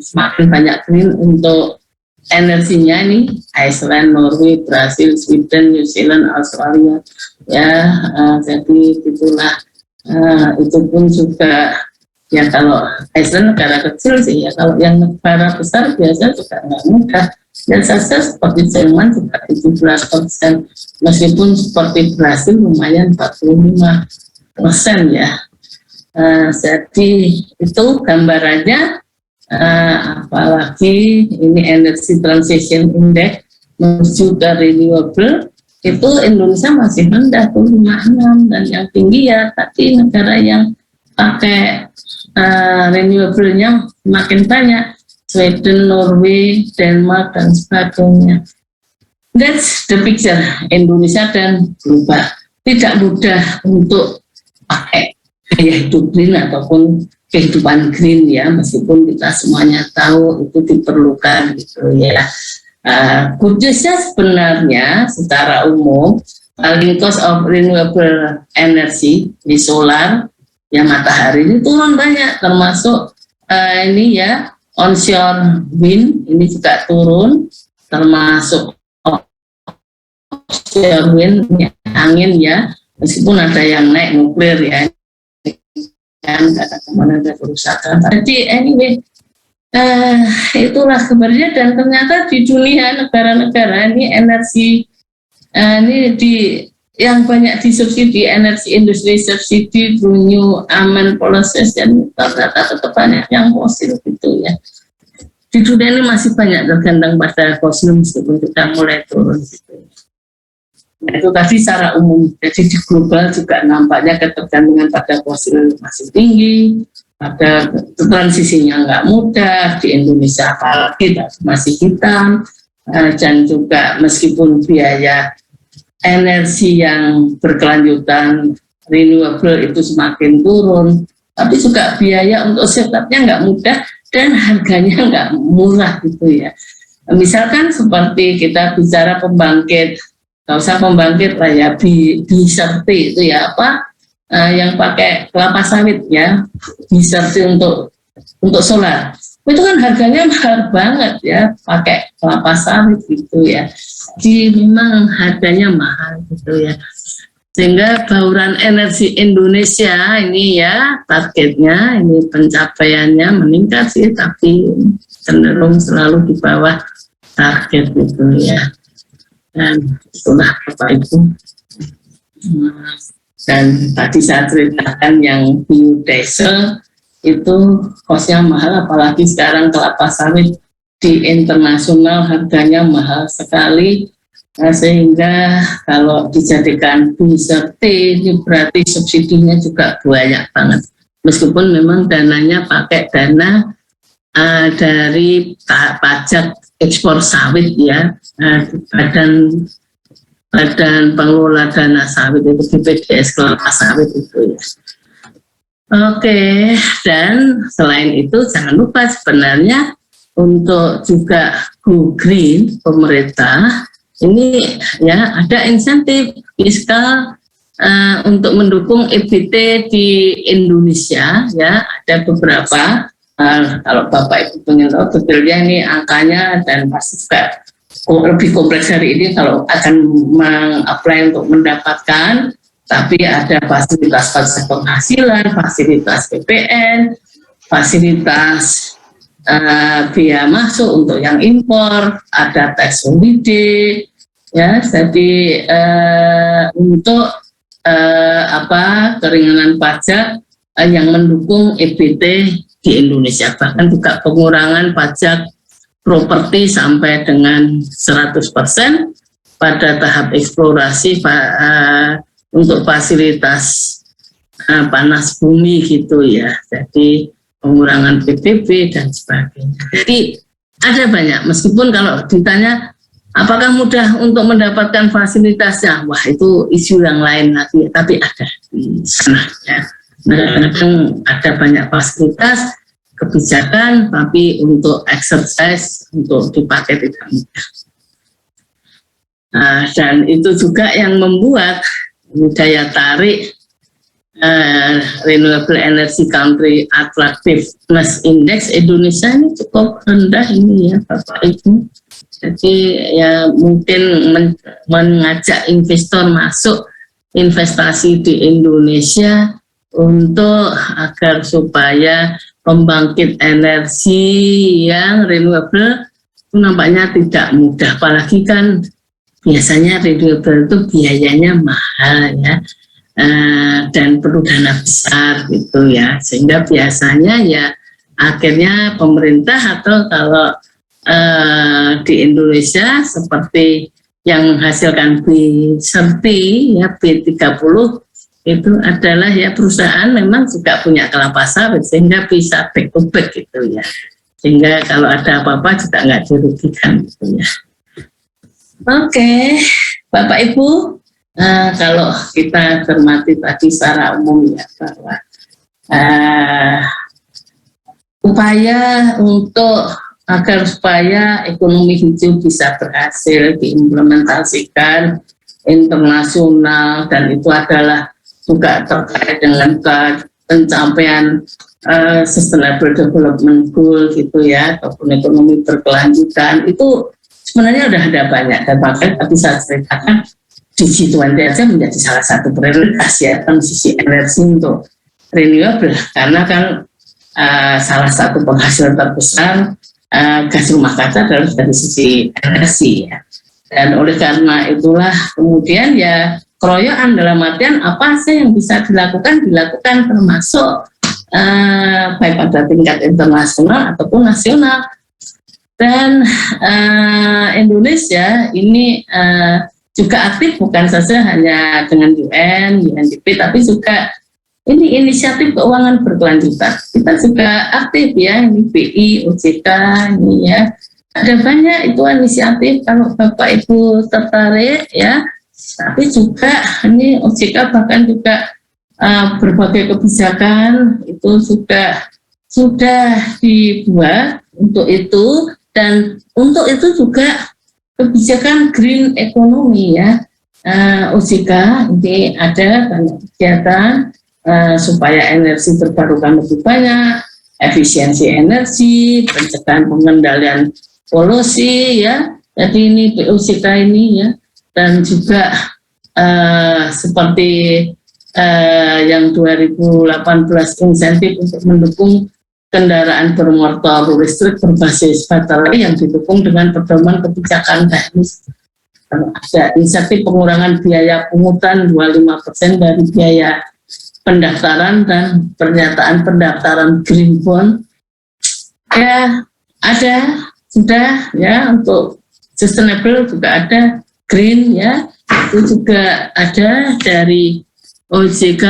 [SPEAKER 2] semakin banyak green untuk energinya ini, Iceland, Norway, Brasil, Sweden, New Zealand, Australia ya. Jadi itulah itu pun juga ya, kalau Iceland negara kecil sih ya, kalau yang negara besar biasa juga nggak mudah. Dan saja seperti Jerman juga 17%, meskipun seperti Brasil lumayan 45% ya. Jadi itu gambarannya, apalagi ini Energy Transition Index menuju ke renewable, itu Indonesia masih rendah tuh 56, dan yang tinggi ya tadi negara yang pakai renewable-nya makin banyak, Sweden, Norway, Denmark, dan sebagainya. That's the picture Indonesia dan global. tidak mudah untuk pakai gaya hidup green ataupun kehidupan green ya, meskipun kita semuanya tahu itu diperlukan gitu ya. Good newsnya sebenarnya secara umum paling cost of renewable energy di solar ya, matahari ini turun banyak, termasuk ini ya onshore wind ini juga turun, termasuk offshore wind ya, angin ya, meskipun ada yang naik nuklir ya, kan kemana ada kerusakan. Jadi anyway, itulah kabarnya. Dan ternyata di dunia negara-negara ini energi ini yang banyak disubsidi, energi industri subsidi, new aman policies, dan ternyata tetap banyak yang fosil gitu ya. Di dunia ini masih banyak tergantung pada fosil meskipun kita mulai turun gitu. Itu tadi secara umum. Jadi di global juga nampaknya ketergantungan pada fosil masih tinggi, ada transisinya nggak mudah, di Indonesia apalagi masih hitam, dan juga meskipun biaya energi yang berkelanjutan renewable itu semakin turun, tapi juga biaya untuk setupnya nggak mudah dan harganya nggak murah gitu ya. Misalkan seperti kita bicara pembangkit, nggak usah pembangkit lah ya, Biserti itu ya yang pakai kelapa sawit ya, Biserti untuk solar, itu kan harganya mahal banget ya, pakai kelapa sawit gitu ya. Jadi memang harganya mahal gitu ya, sehingga bauran energi Indonesia ini ya targetnya ini pencapaiannya meningkat sih, tapi cenderung selalu di bawah target gitu ya. Dan itulah Bapak Ibu. Dan tadi saya ceritakan yang biodiesel itu kosnya mahal, apalagi sekarang kelapa sawit di internasional harganya mahal sekali, sehingga kalau dijadikan Biserti ini berarti subsidinya juga banyak banget, meskipun memang dananya pakai dana dari pajak ekspor sawit ya, badan pengelola dana sawit itu BPDS kelapa sawit itu ya. Oke, dan selain itu jangan lupa sebenarnya untuk juga go green pemerintah ini ya ada insentif fiskal untuk mendukung EBT di Indonesia ya, ada beberapa. Kalau Bapak Ibu pengen tahu detailnya ini angkanya, dan pasti juga lebih kompleks hari ini kalau akan meng-apply untuk mendapatkan, tapi ada fasilitas pajak penghasilan, fasilitas PPN, fasilitas biaya masuk untuk yang impor, ada tax holiday ya, jadi untuk keringanan pajak yang mendukung EBT di Indonesia, bahkan juga pengurangan pajak properti sampai dengan 100% pada tahap eksplorasi untuk fasilitas panas bumi gitu ya, jadi pengurangan PPB dan sebagainya. Jadi ada banyak, meskipun kalau ditanya apakah mudah untuk mendapatkan fasilitasnya, wah itu isu yang lain lagi, tapi ada di sana ya. Kadang ada banyak fasilitas, kebijakan, tapi untuk exercise, untuk dipakai tidak mudah. Dan itu juga yang membuat daya tarik Renewable Energy Country Attractiveness Index Indonesia ini cukup rendah ini ya Bapak Ibu. Jadi ya mungkin mengajak investor masuk investasi di Indonesia untuk agar supaya pembangkit energi yang renewable itu nampaknya tidak mudah, apalagi kan biasanya renewable itu biayanya mahal ya, dan perlu dana besar gitu ya, sehingga biasanya ya akhirnya pemerintah atau kalau di Indonesia seperti yang menghasilkan Biserti ya, B30 itu adalah ya perusahaan memang juga punya kelapa sawit, sehingga bisa back to back gitu ya, sehingga kalau ada apa-apa juga nggak dirugikan gitu ya. Oke, Bapak Ibu, Kalau kita cermati tadi secara umum ya, bahwa upaya untuk agar supaya ekonomi hijau bisa berhasil diimplementasikan internasional, dan itu adalah juga terkait dengan pencapaian Sustainable Development Goal gitu ya, ataupun ekonomi berkelanjutan, itu sebenarnya udah ada banyak, dan bahkan tadi saya ceritakan di G20 aja menjadi salah satu prioritas ya, transisi energi untuk renewable, karena kan salah satu penghasil terbesar gas rumah kaca adalah dari sisi energi ya. Dan oleh karena itulah kemudian ya keroyokan dalam artian apa sih yang bisa dilakukan termasuk baik pada tingkat internasional ataupun nasional. Dan Indonesia ini juga aktif bukan saja hanya dengan UN, UNDP, tapi juga ini inisiatif keuangan berkelanjutan. Kita juga aktif ya, ini BI, OJK, ini ya. Ada banyak itu inisiatif kalau Bapak Ibu tertarik ya. Tapi juga ini OJK bahkan juga berbagai kebijakan itu juga sudah dibuat untuk itu, dan untuk itu juga kebijakan green economy ya. OJK ini ada banyak kegiatan supaya energi terbarukan lebih banyak, efisiensi energi, pencegahan pengendalian polusi ya. Jadi ini OJK ini ya, dan juga seperti yang 2018 insentif untuk mendukung kendaraan bermotor listrik berbasis baterai yang didukung dengan pedoman kebijakan teknis. Ada insentif pengurangan biaya pungutan 25% dari biaya pendaftaran dan pernyataan pendaftaran green bond. Ya, ada sudah ya, untuk sustainable juga ada green ya, itu juga ada dari OJK.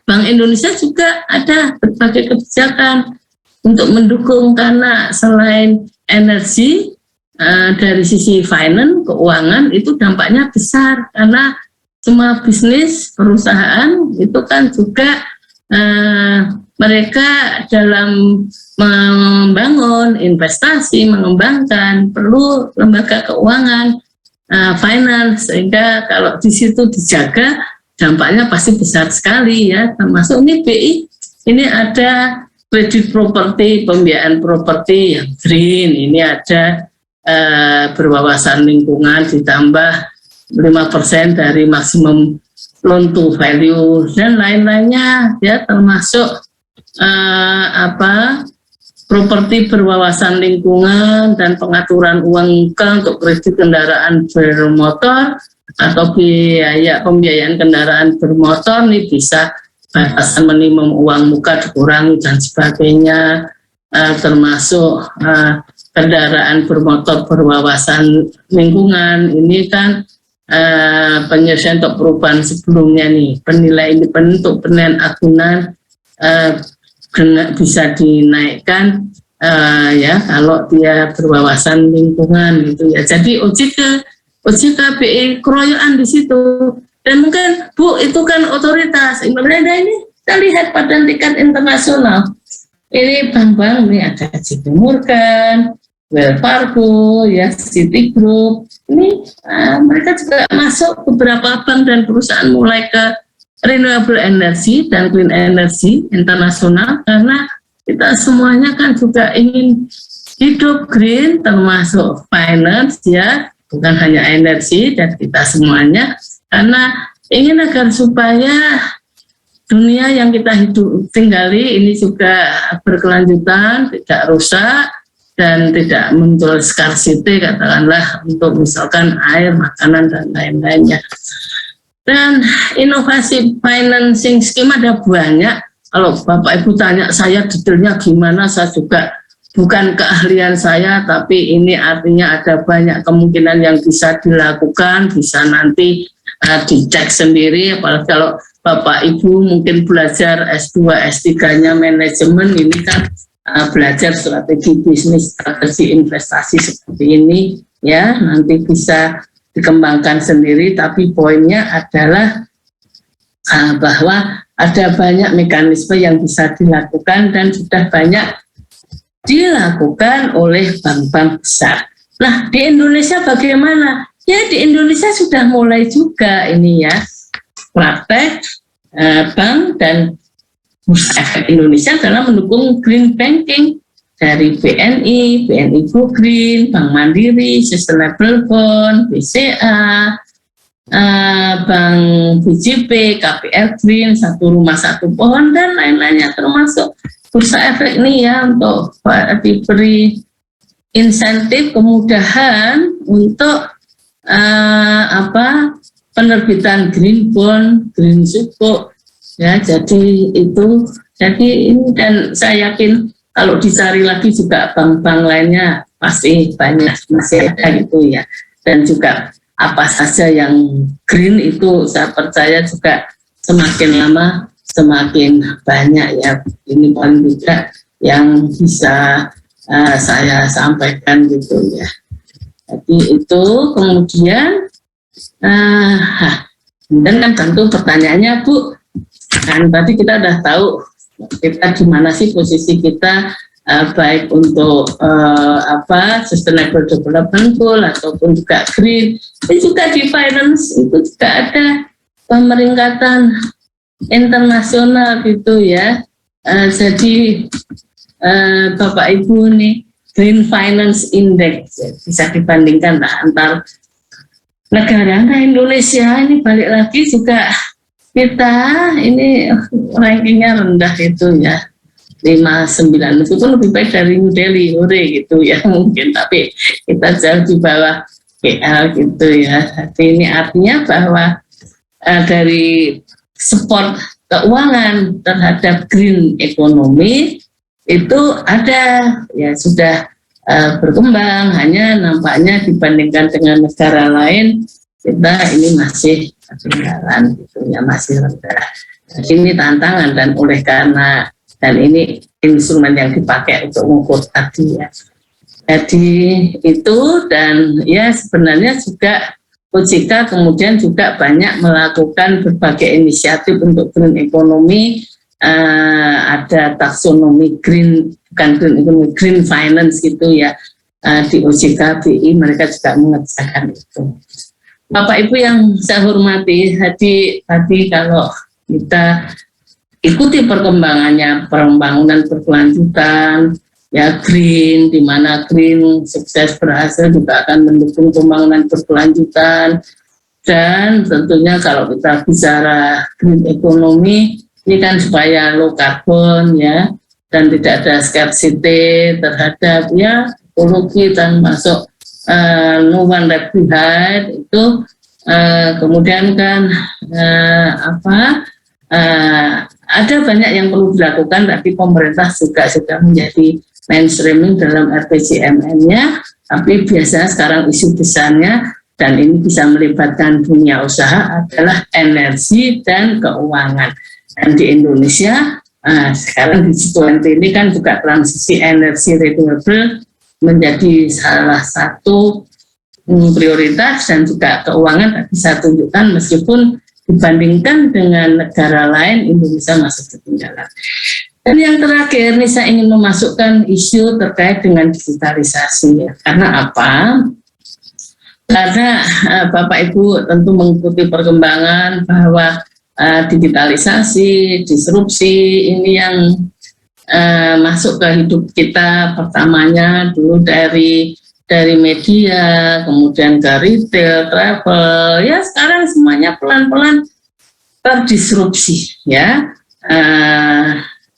[SPEAKER 2] Bank Indonesia juga ada berbagai kebijakan untuk mendukung, karena selain energi dari sisi finance, keuangan itu dampaknya besar, karena semua bisnis perusahaan itu kan juga mereka dalam membangun investasi, mengembangkan perlu lembaga keuangan, finance, sehingga kalau di situ dijaga dampaknya pasti besar sekali ya. Termasuk ini BI, ini ada kredit properti, pembiayaan properti yang green, ini ada berwawasan lingkungan ditambah 5% dari maksimum loan to value dan lain-lainnya ya, termasuk properti berwawasan lingkungan dan pengaturan uang muka untuk kredit kendaraan bermotor atau biaya pembiayaan kendaraan bermotor nih, bisa batasan minimum uang muka dikurangi dan sebagainya, termasuk kendaraan bermotor berwawasan lingkungan ini kan penyelesaian untuk perubahan sebelumnya nih, penilaian untuk penilaian agunan bisa dinaikkan ya kalau dia berwawasan lingkungan gitu ya. Jadi OJK BI keroyokan di situ. Dan mungkin Bu itu kan otoritas Indonesia ini, kita lihat pada tingkat internasional ini bank-bank ini ada JP Morgan, Wells Fargo, ya Citigroup, ini mereka juga masuk, beberapa bank dan perusahaan mulai ke renewable energy dan clean energy internasional, karena kita semuanya kan juga ingin hidup green, termasuk finance ya, bukan hanya energi, dan kita semuanya karena ingin agar supaya dunia yang kita tinggali ini juga berkelanjutan, tidak rusak dan tidak muncul scarcity, katakanlah untuk misalkan air, makanan dan lain-lainnya. Dan inovasi financing scheme ada banyak. Kalau Bapak Ibu tanya saya detailnya gimana, saya juga bukan keahlian saya, tapi ini artinya ada banyak kemungkinan yang bisa dilakukan, bisa nanti dicek sendiri. Apalagi kalau Bapak Ibu mungkin belajar S2, S3-nya manajemen, ini kan belajar strategi bisnis, strategi investasi seperti ini ya, nanti bisa dikembangkan sendiri, tapi poinnya adalah bahwa ada banyak mekanisme yang bisa dilakukan dan sudah banyak dilakukan oleh bank-bank besar. Nah, di Indonesia bagaimana? Ya, di Indonesia sudah mulai juga ini ya, praktek bank dan Bursa Efek Indonesia dalam mendukung green banking dari BNI, BNI Go Green, Bank Mandiri, Sustainable Bond, BCA, Bank BJP, KPR Green, Satu Rumah Satu Pohon, dan lain-lainnya, termasuk Bursa Efek ini ya, untuk diberi insentif kemudahan untuk penerbitan green bond, green sukuk. Ya, jadi ini, dan saya yakin kalau dicari lagi juga bank-bank lainnya pasti banyak masih ada gitu ya. Dan juga apa saja yang green itu saya percaya juga semakin lama semakin banyak ya. Ini paling tidak yang bisa saya sampaikan gitu ya. Jadi itu kemudian dan kan tentu pertanyaannya Bu, kan tadi kita udah tahu kita gimana sih posisi kita baik untuk sustainable development goal ataupun juga green. Ini juga di finance itu juga ada pemeringkatan internasional gitu ya. Jadi Bapak Ibu nih, Green Finance Index bisa dibandingkan lah antar negara. Nah, Indonesia ini balik lagi juga kita ini rankingnya rendah itu ya, 59, meskipun lebih baik dari New Delhi, gitu ya mungkin, tapi kita jauh di bawah KL gitu ya. Jadi ini artinya bahwa dari support keuangan terhadap green economy itu ada ya, sudah berkembang, hanya nampaknya dibandingkan dengan negara lain kita ini masih ketinggalan gitu ya, masih rendah. Jadi ini tantangan, dan oleh karena dan ini instrumen yang dipakai untuk mengukur tadi ya. Jadi itu, dan ya sebenarnya juga OJK kemudian juga banyak melakukan berbagai inisiatif untuk green economy. Ada taksonomi green, bukan green economy, green finance gitu ya, di OJK BI mereka juga mengerjakan itu. Bapak Ibu yang saya hormati, tadi kalau kita ikuti perkembangannya, pembangunan berkelanjutan ya, green, di mana green sukses berhasil juga akan mendukung pembangunan berkelanjutan. Dan tentunya kalau kita bicara green economy ini kan supaya low carbon ya, dan tidak ada scarcity terhadap ya ekologi, dan masuk no one left behind itu. Kemudian kan ada banyak yang perlu dilakukan, tapi pemerintah juga sudah menjadi mainstreaming dalam RPJMN-nya. Tapi biasanya sekarang isu besarnya, dan ini bisa melibatkan dunia usaha, adalah energi dan keuangan. Dan di Indonesia sekarang di G20 ini kan juga transisi energi renewable menjadi salah satu prioritas, dan juga keuangan tadi saya tunjukkan meskipun dibandingkan dengan negara lain Indonesia masih ketinggalan. Dan yang terakhir nih, saya ingin memasukkan isu terkait dengan digitalisasi ya. Karena apa? Karena Bapak Ibu tentu mengikuti perkembangan bahwa digitalisasi, disrupsi ini yang masuk ke hidup kita. Pertamanya dulu dari media, kemudian ke retail, travel, ya sekarang semuanya pelan-pelan terdisrupsi ya.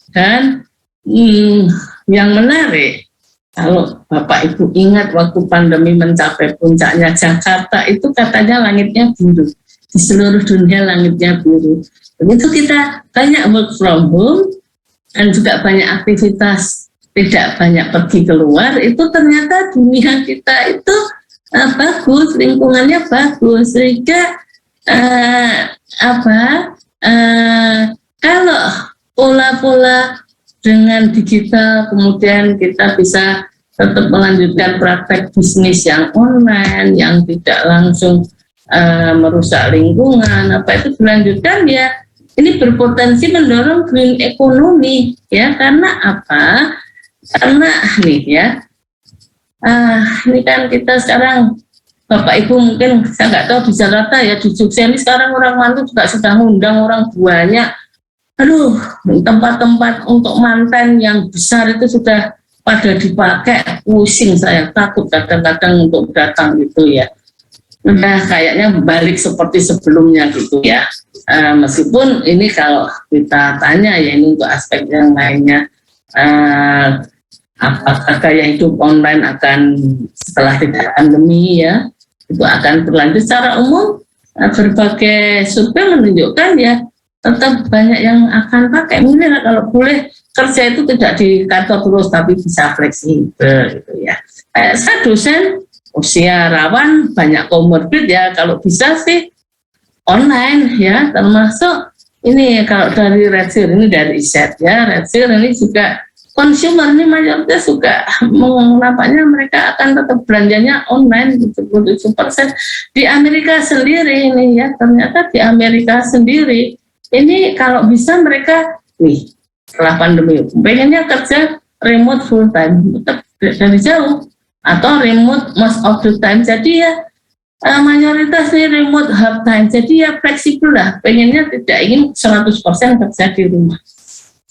[SPEAKER 2] Dan yang menarik, kalau Bapak Ibu ingat waktu pandemi mencapai puncaknya, Jakarta itu katanya langitnya biru. Di seluruh dunia langitnya biru. Begitu kita banyak work from home dan juga banyak aktivitas, tidak banyak pergi keluar, itu ternyata dunia kita itu bagus, lingkungannya bagus, sehingga kalau pola-pola dengan digital kemudian kita bisa tetap melanjutkan praktek bisnis yang online, yang tidak langsung merusak lingkungan, apa itu dilanjutkan ya, ini berpotensi mendorong green economy ya, karena apa? Karena nih ya, ini kan kita sekarang Bapak Ibu mungkin saya nggak tahu di Jakarta ya, di Jogja ini sekarang orang mantu juga sudah ngundang orang banyak. Aduh, tempat-tempat untuk manten yang besar itu sudah pada dipakai, pusing saya, takut kadang-kadang untuk datang gitu ya. Udah kayaknya balik seperti sebelumnya gitu ya. Meskipun ini kalau kita tanya ya, ini untuk aspek yang lainnya, apakah gaya hidup online akan setelah tidak pandemi ya, itu akan berlanjut. Secara umum berbagai survei menunjukkan ya tetap banyak yang akan pakai. Mungkin kalau boleh kerja itu tidak di kantor terus tapi bisa fleksibel gitu ya. Saya dosen usia rawan, banyak komorbid ya, kalau bisa sih online ya, termasuk ini kalau dari Redsir, ini dari ISET ya, Redsir ini juga consumer ini mayoritas juga nampaknya mereka akan tetap belanjanya online 77%. Di Amerika sendiri ini ya, ternyata di Amerika sendiri ini kalau bisa mereka nih setelah pandemi pengennya kerja remote full time, tetap dari jauh atau remote most of the time. Jadi ya mayoritas nih remote half time. Jadi ya fleksibel lah, pengennya tidak ingin 100% kerja di rumah.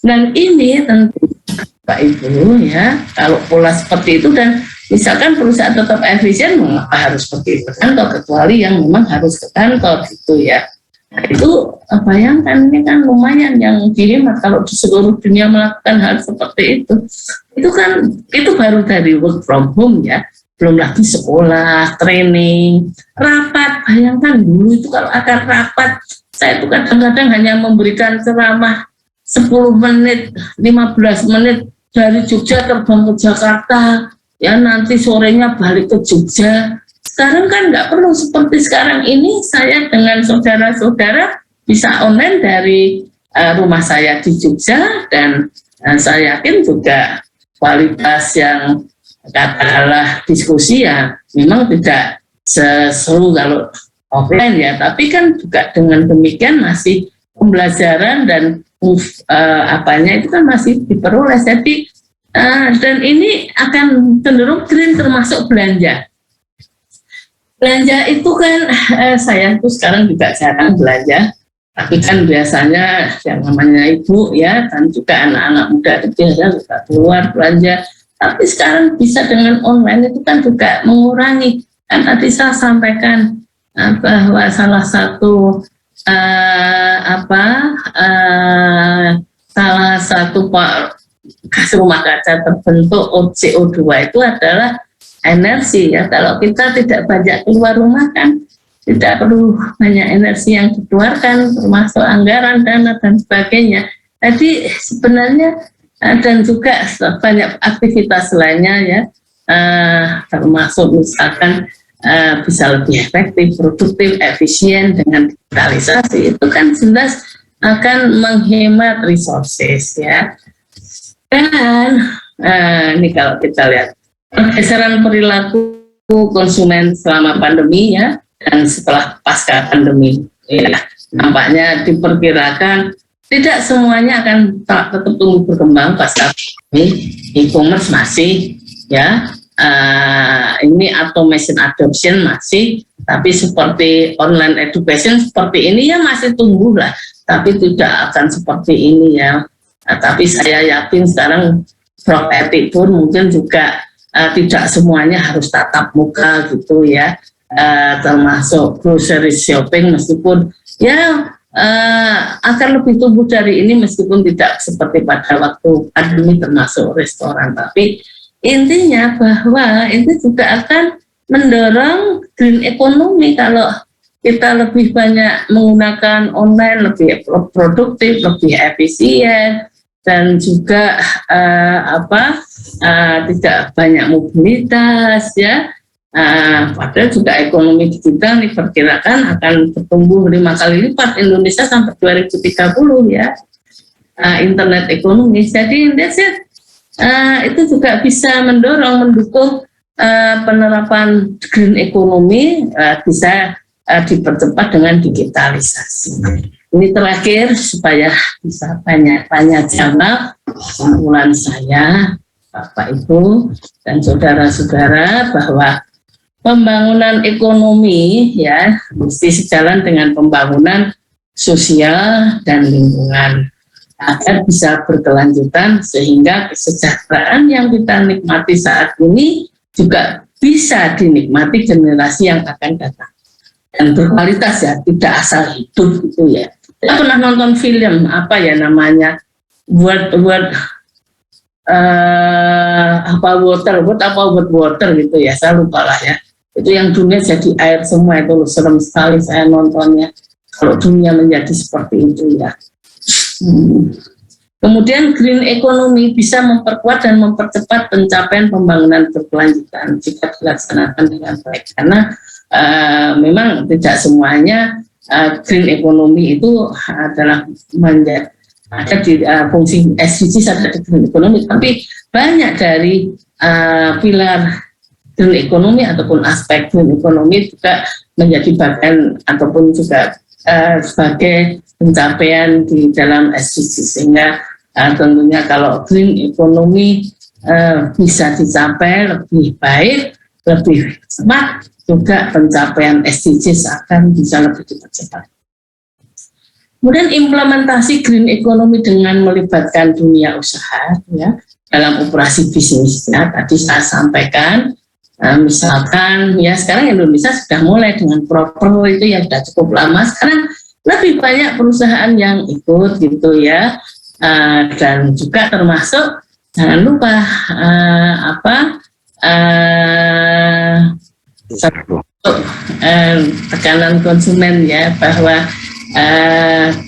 [SPEAKER 2] Dan ini tentu Pak Ibu ya, kalau pola seperti itu dan misalkan perusahaan tetap efisien, mengapa harus pergi ke kantor, kecuali yang memang harus ke kantor gitu ya. Nah, itu bayangkan ini kan lumayan yang dihemat kalau di seluruh dunia melakukan hal seperti itu. Itu kan itu baru dari work from home ya, belum lagi sekolah, training, rapat. Bayangkan dulu itu kalau akan rapat, saya itu kadang-kadang hanya memberikan ceramah 10 menit, 15 menit dari Jogja terbang ke Jakarta, ya nanti sorenya balik ke Jogja. Sekarang kan nggak perlu seperti sekarang ini, saya dengan saudara-saudara bisa online dari rumah saya di Jogja, dan saya yakin juga kualitas yang katakanlah diskusi ya memang tidak seseru kalau offline ya, tapi kan juga dengan demikian masih pembelajaran dan apanya itu kan masih diperoleh. Jadi dan ini akan cenderung green, termasuk belanja. Belanja itu kan saya tuh sekarang juga jarang belanja, tapi kan biasanya yang namanya ibu ya, dan juga anak-anak muda kecil ya juga keluar belanja. Tapi sekarang bisa dengan online itu kan juga mengurangi. Kan tadi saya sampaikan bahwa salah satu salah satu gas rumah kaca terbentuk CO2 itu adalah energi ya. Kalau kita tidak banyak keluar rumah kan tidak perlu banyak energi yang dikeluarkan, termasuk anggaran, dana dan sebagainya. Jadi sebenarnya dan juga banyak aktivitas lainnya ya, termasuk misalkan bisa lebih efektif, produktif, efisien dengan digitalisasi, itu kan jelas akan menghemat resources ya. Dan ini kalau kita lihat pergeseran perilaku konsumen selama pandemi ya, dan setelah pasca pandemi ya, nampaknya diperkirakan tidak semuanya akan tetap tumbuh berkembang pasca pandemi. E-commerce masih ya, ini automation adoption masih, tapi seperti online education seperti ini ya masih tumbuh lah, tapi tidak akan seperti ini ya. Tapi saya yakin sekarang properti pun mungkin juga tidak semuanya harus tatap muka gitu ya, termasuk grocery shopping meskipun ya akan lebih tumbuh dari ini meskipun tidak seperti pada waktu pandemi, termasuk restoran. Tapi intinya bahwa itu juga akan mendorong green economy kalau kita lebih banyak menggunakan online, lebih produktif, lebih efisien, dan juga tidak banyak mobilitas ya. Padahal juga ekonomi digital diperkirakan akan bertumbuh 5 kali lipat Indonesia sampai 2030 ya, internet ekonomi. Jadi that's it. itu juga bisa mendukung penerapan green economy bisa dipercepat dengan digitalisasi. Ini terakhir supaya bisa banyak jawab kesimpulan saya, Bapak Ibu dan saudara-saudara, bahwa pembangunan ekonomi ya mesti sejalan dengan pembangunan sosial dan lingkungan agar bisa berkelanjutan, sehingga kesejahteraan yang kita nikmati saat ini juga bisa dinikmati generasi yang akan datang dan berkualitas ya, tidak asal hidup gitu ya. Saya pernah nonton film apa ya namanya World water gitu ya, saya lupa lah ya. Itu yang dunia jadi air semua, itu serem sekali saya nontonnya. Kalau dunia menjadi seperti itu ya. Kemudian green economy bisa memperkuat dan mempercepat pencapaian pembangunan berkelanjutan jika dilaksanakan dengan baik, karena memang tidak semuanya green economy itu adalah menjadi ada di fungsi SDGs ada di green economy, tapi banyak dari pilar green economy ataupun aspek green economy juga menjadi bagian ataupun juga sebagai pencapaian di dalam SDGs, sehingga tentunya kalau green economy bisa dicapai lebih baik, lebih cepat, juga pencapaian SDGs akan bisa lebih dipercepat. Kemudian implementasi green economy dengan melibatkan dunia usaha ya dalam operasi bisnisnya, tadi saya sampaikan. Misalkan ya sekarang Indonesia sudah mulai dengan proper itu yang sudah cukup lama, sekarang lebih banyak perusahaan yang ikut gitu ya, dan juga termasuk jangan lupa tekanan konsumen ya, bahwa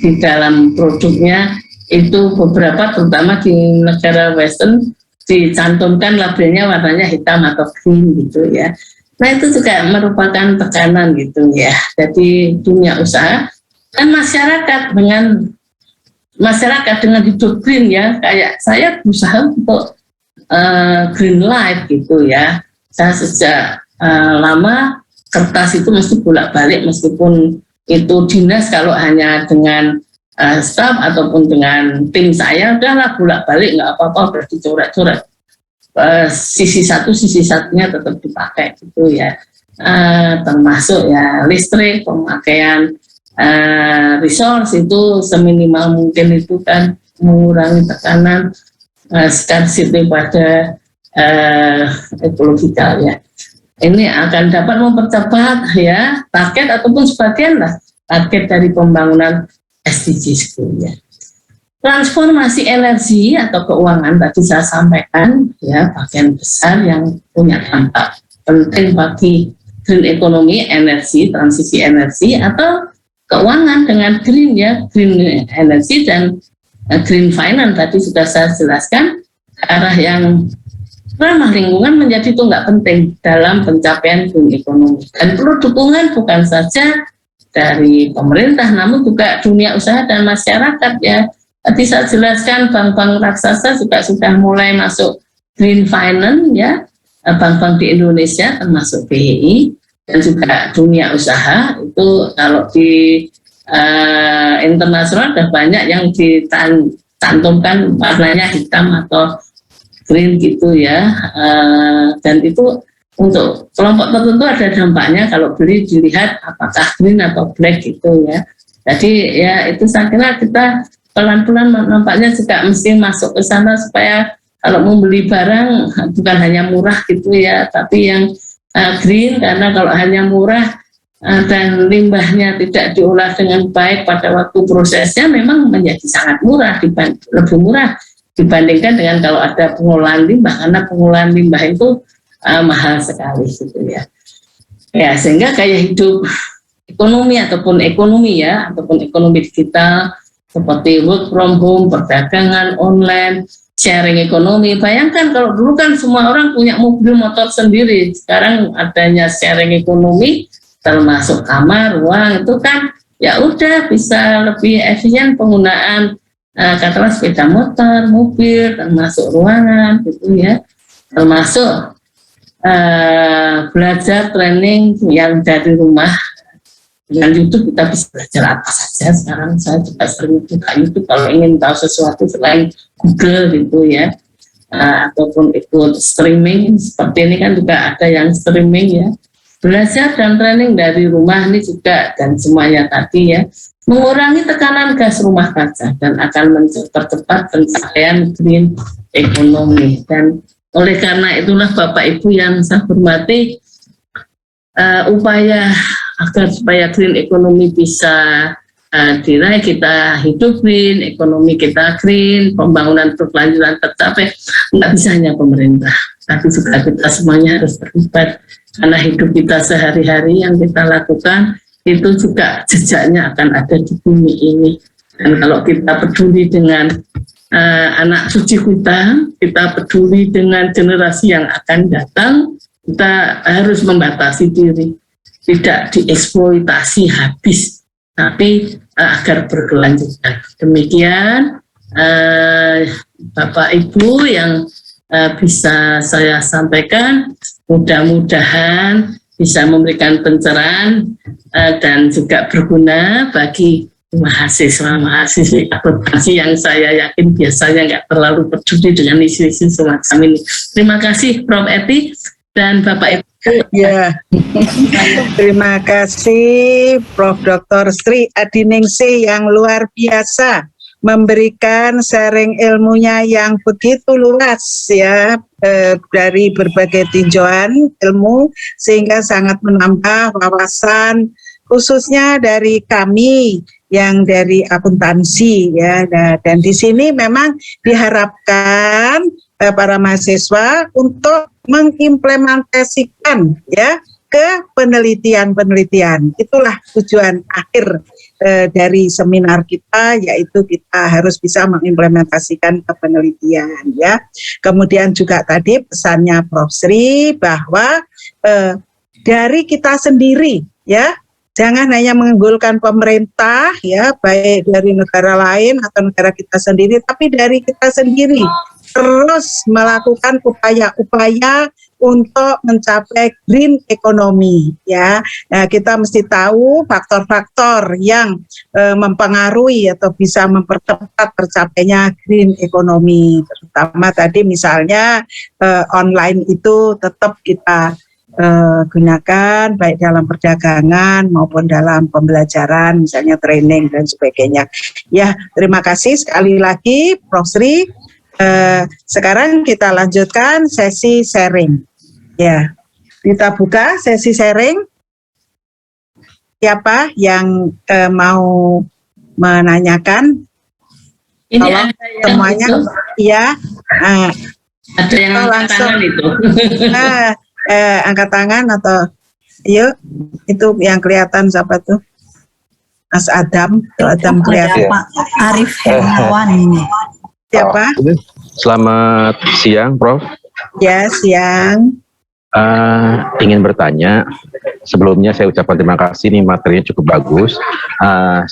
[SPEAKER 2] di dalam produknya itu beberapa terutama di negara Western dicantumkan labelnya warnanya hitam atau green gitu ya. Nah itu juga merupakan tekanan gitu ya. Jadi dunia usaha dan masyarakat dengan hidup green ya, kayak saya berusaha untuk green life gitu ya. Saya sejak lama kertas itu mesti bolak-balik, meskipun itu dinas, kalau hanya dengan staff ataupun dengan tim saya udahlah bolak-balik nggak apa-apa, udah dicoret-coret sisi satunya tetap dipakai gitu ya, termasuk ya listrik, pemakaian resource itu seminimal mungkin, itu kan mengurangi tekanan scarcity pada ekologikal ya. Ini akan dapat mempercepat ya target ataupun sebagian lah target dari pembangunan SDGs ya. Transformasi energi atau keuangan tadi saya sampaikan ya, bagian besar yang punya dampak penting bagi green economy, energi, transisi energi atau keuangan dengan green ya, green energy dan green finance tadi sudah saya jelaskan, arah yang ramah lingkungan menjadi tunggak penting dalam pencapaian green economy, dan perlu dukungan bukan saja dari pemerintah namun juga dunia usaha dan masyarakat ya. Tadi saya jelaskan bank-bank raksasa juga sudah mulai masuk green finance ya, bank-bank di Indonesia termasuk BI dan juga dunia usaha itu kalau di internasional ada banyak yang dicantumkan warnanya hitam atau green gitu ya, dan itu untuk kelompok tertentu ada dampaknya kalau beli dilihat apakah green atau black gitu ya. Jadi ya itu saya kira kita pelan-pelan nampaknya juga mesti masuk ke sana supaya kalau mau beli barang bukan hanya murah gitu ya, tapi yang green, karena kalau hanya murah dan limbahnya tidak diolah dengan baik pada waktu prosesnya memang menjadi sangat murah, lebih murah dibandingkan dengan kalau ada pengolahan limbah, karena pengolahan limbah itu mahal sekali gitu ya. Ya sehingga gaya hidup ekonomi ataupun ekonomi digital seperti work from home, perdagangan online, sharing ekonomi. Bayangkan kalau dulu kan semua orang punya mobil motor sendiri, sekarang adanya sharing ekonomi termasuk kamar, ruang, itu kan ya udah bisa lebih efisien penggunaan katakanlah sepeda motor, mobil, termasuk ruangan gitu ya, termasuk belajar training yang dari rumah. Dengan YouTube kita bisa belajar apa saja. Sekarang saya juga sering buka YouTube kalau ingin tahu sesuatu selain Google gitu ya, ataupun ikut streaming seperti ini kan juga ada yang streaming ya. Belajar dan training dari rumah ini juga, dan semuanya tadi ya, mengurangi tekanan gas rumah kaca dan akan mempercepat pencapaian green economy. Dan oleh karena itulah Bapak Ibu yang saya hormati, upaya agar supaya green economy bisa diraih, kita hidup green, ekonomi kita green, pembangunan berkelanjutan tercapai, nggak bisa hanya pemerintah, tapi juga kita semuanya harus terlibat, karena hidup kita sehari-hari yang kita lakukan itu juga jejaknya akan ada di bumi ini. Dan kalau kita peduli dengan anak cucu kita peduli dengan generasi yang akan datang, kita harus membatasi diri, tidak dieksploitasi habis, tapi agar berkelanjutan. Demikian Bapak Ibu yang bisa saya sampaikan, mudah-mudahan bisa memberikan pencerahan dan juga berguna bagi mahasiswa-mahasiswi akuntansi yang saya yakin biasanya nggak terlalu peduli dengan isu-isu semacam ini. Terima kasih Prof. Eti dan Bapak Ibu.
[SPEAKER 1] Ya, terima kasih Prof. Dr. Sri Adiningsih yang luar biasa memberikan sharing ilmunya yang begitu luas ya, dari berbagai tinjauan ilmu, sehingga sangat menambah wawasan khususnya dari kami yang dari akuntansi ya. Dan di sini memang diharapkan para mahasiswa untuk mengimplementasikan ya ke penelitian-penelitian. Itulah tujuan akhir dari seminar kita, yaitu kita harus bisa mengimplementasikan ke penelitian ya. Kemudian juga tadi pesannya Prof. Sri bahwa dari kita sendiri ya, jangan hanya mengunggulkan pemerintah ya, baik dari negara lain atau negara kita sendiri, tapi dari kita sendiri terus melakukan upaya-upaya untuk mencapai green economy ya. Nah, kita mesti tahu faktor-faktor yang mempengaruhi atau bisa mempercepat tercapainya green economy, terutama tadi misalnya online itu tetap kita gunakan baik dalam perdagangan maupun dalam pembelajaran, misalnya training dan sebagainya. Ya, terima kasih sekali lagi Prof. Sri. Sekarang kita lanjutkan sesi sharing. Ya, kita buka sesi sharing. Siapa yang mau menanyakan?
[SPEAKER 2] Ini
[SPEAKER 1] tolong semuanya. Iya.
[SPEAKER 2] Ada yang angkat tangan itu.
[SPEAKER 1] Angkat tangan atau yuk, itu yang kelihatan siapa tuh? Mas Adam, Adam kelihatan.
[SPEAKER 3] Pak Arif Hermawan ini.
[SPEAKER 1] Siapa?
[SPEAKER 4] Selamat siang, Prof.
[SPEAKER 1] Ya, siang.
[SPEAKER 4] Ingin bertanya, sebelumnya saya ucapkan terima kasih, nih materinya cukup bagus.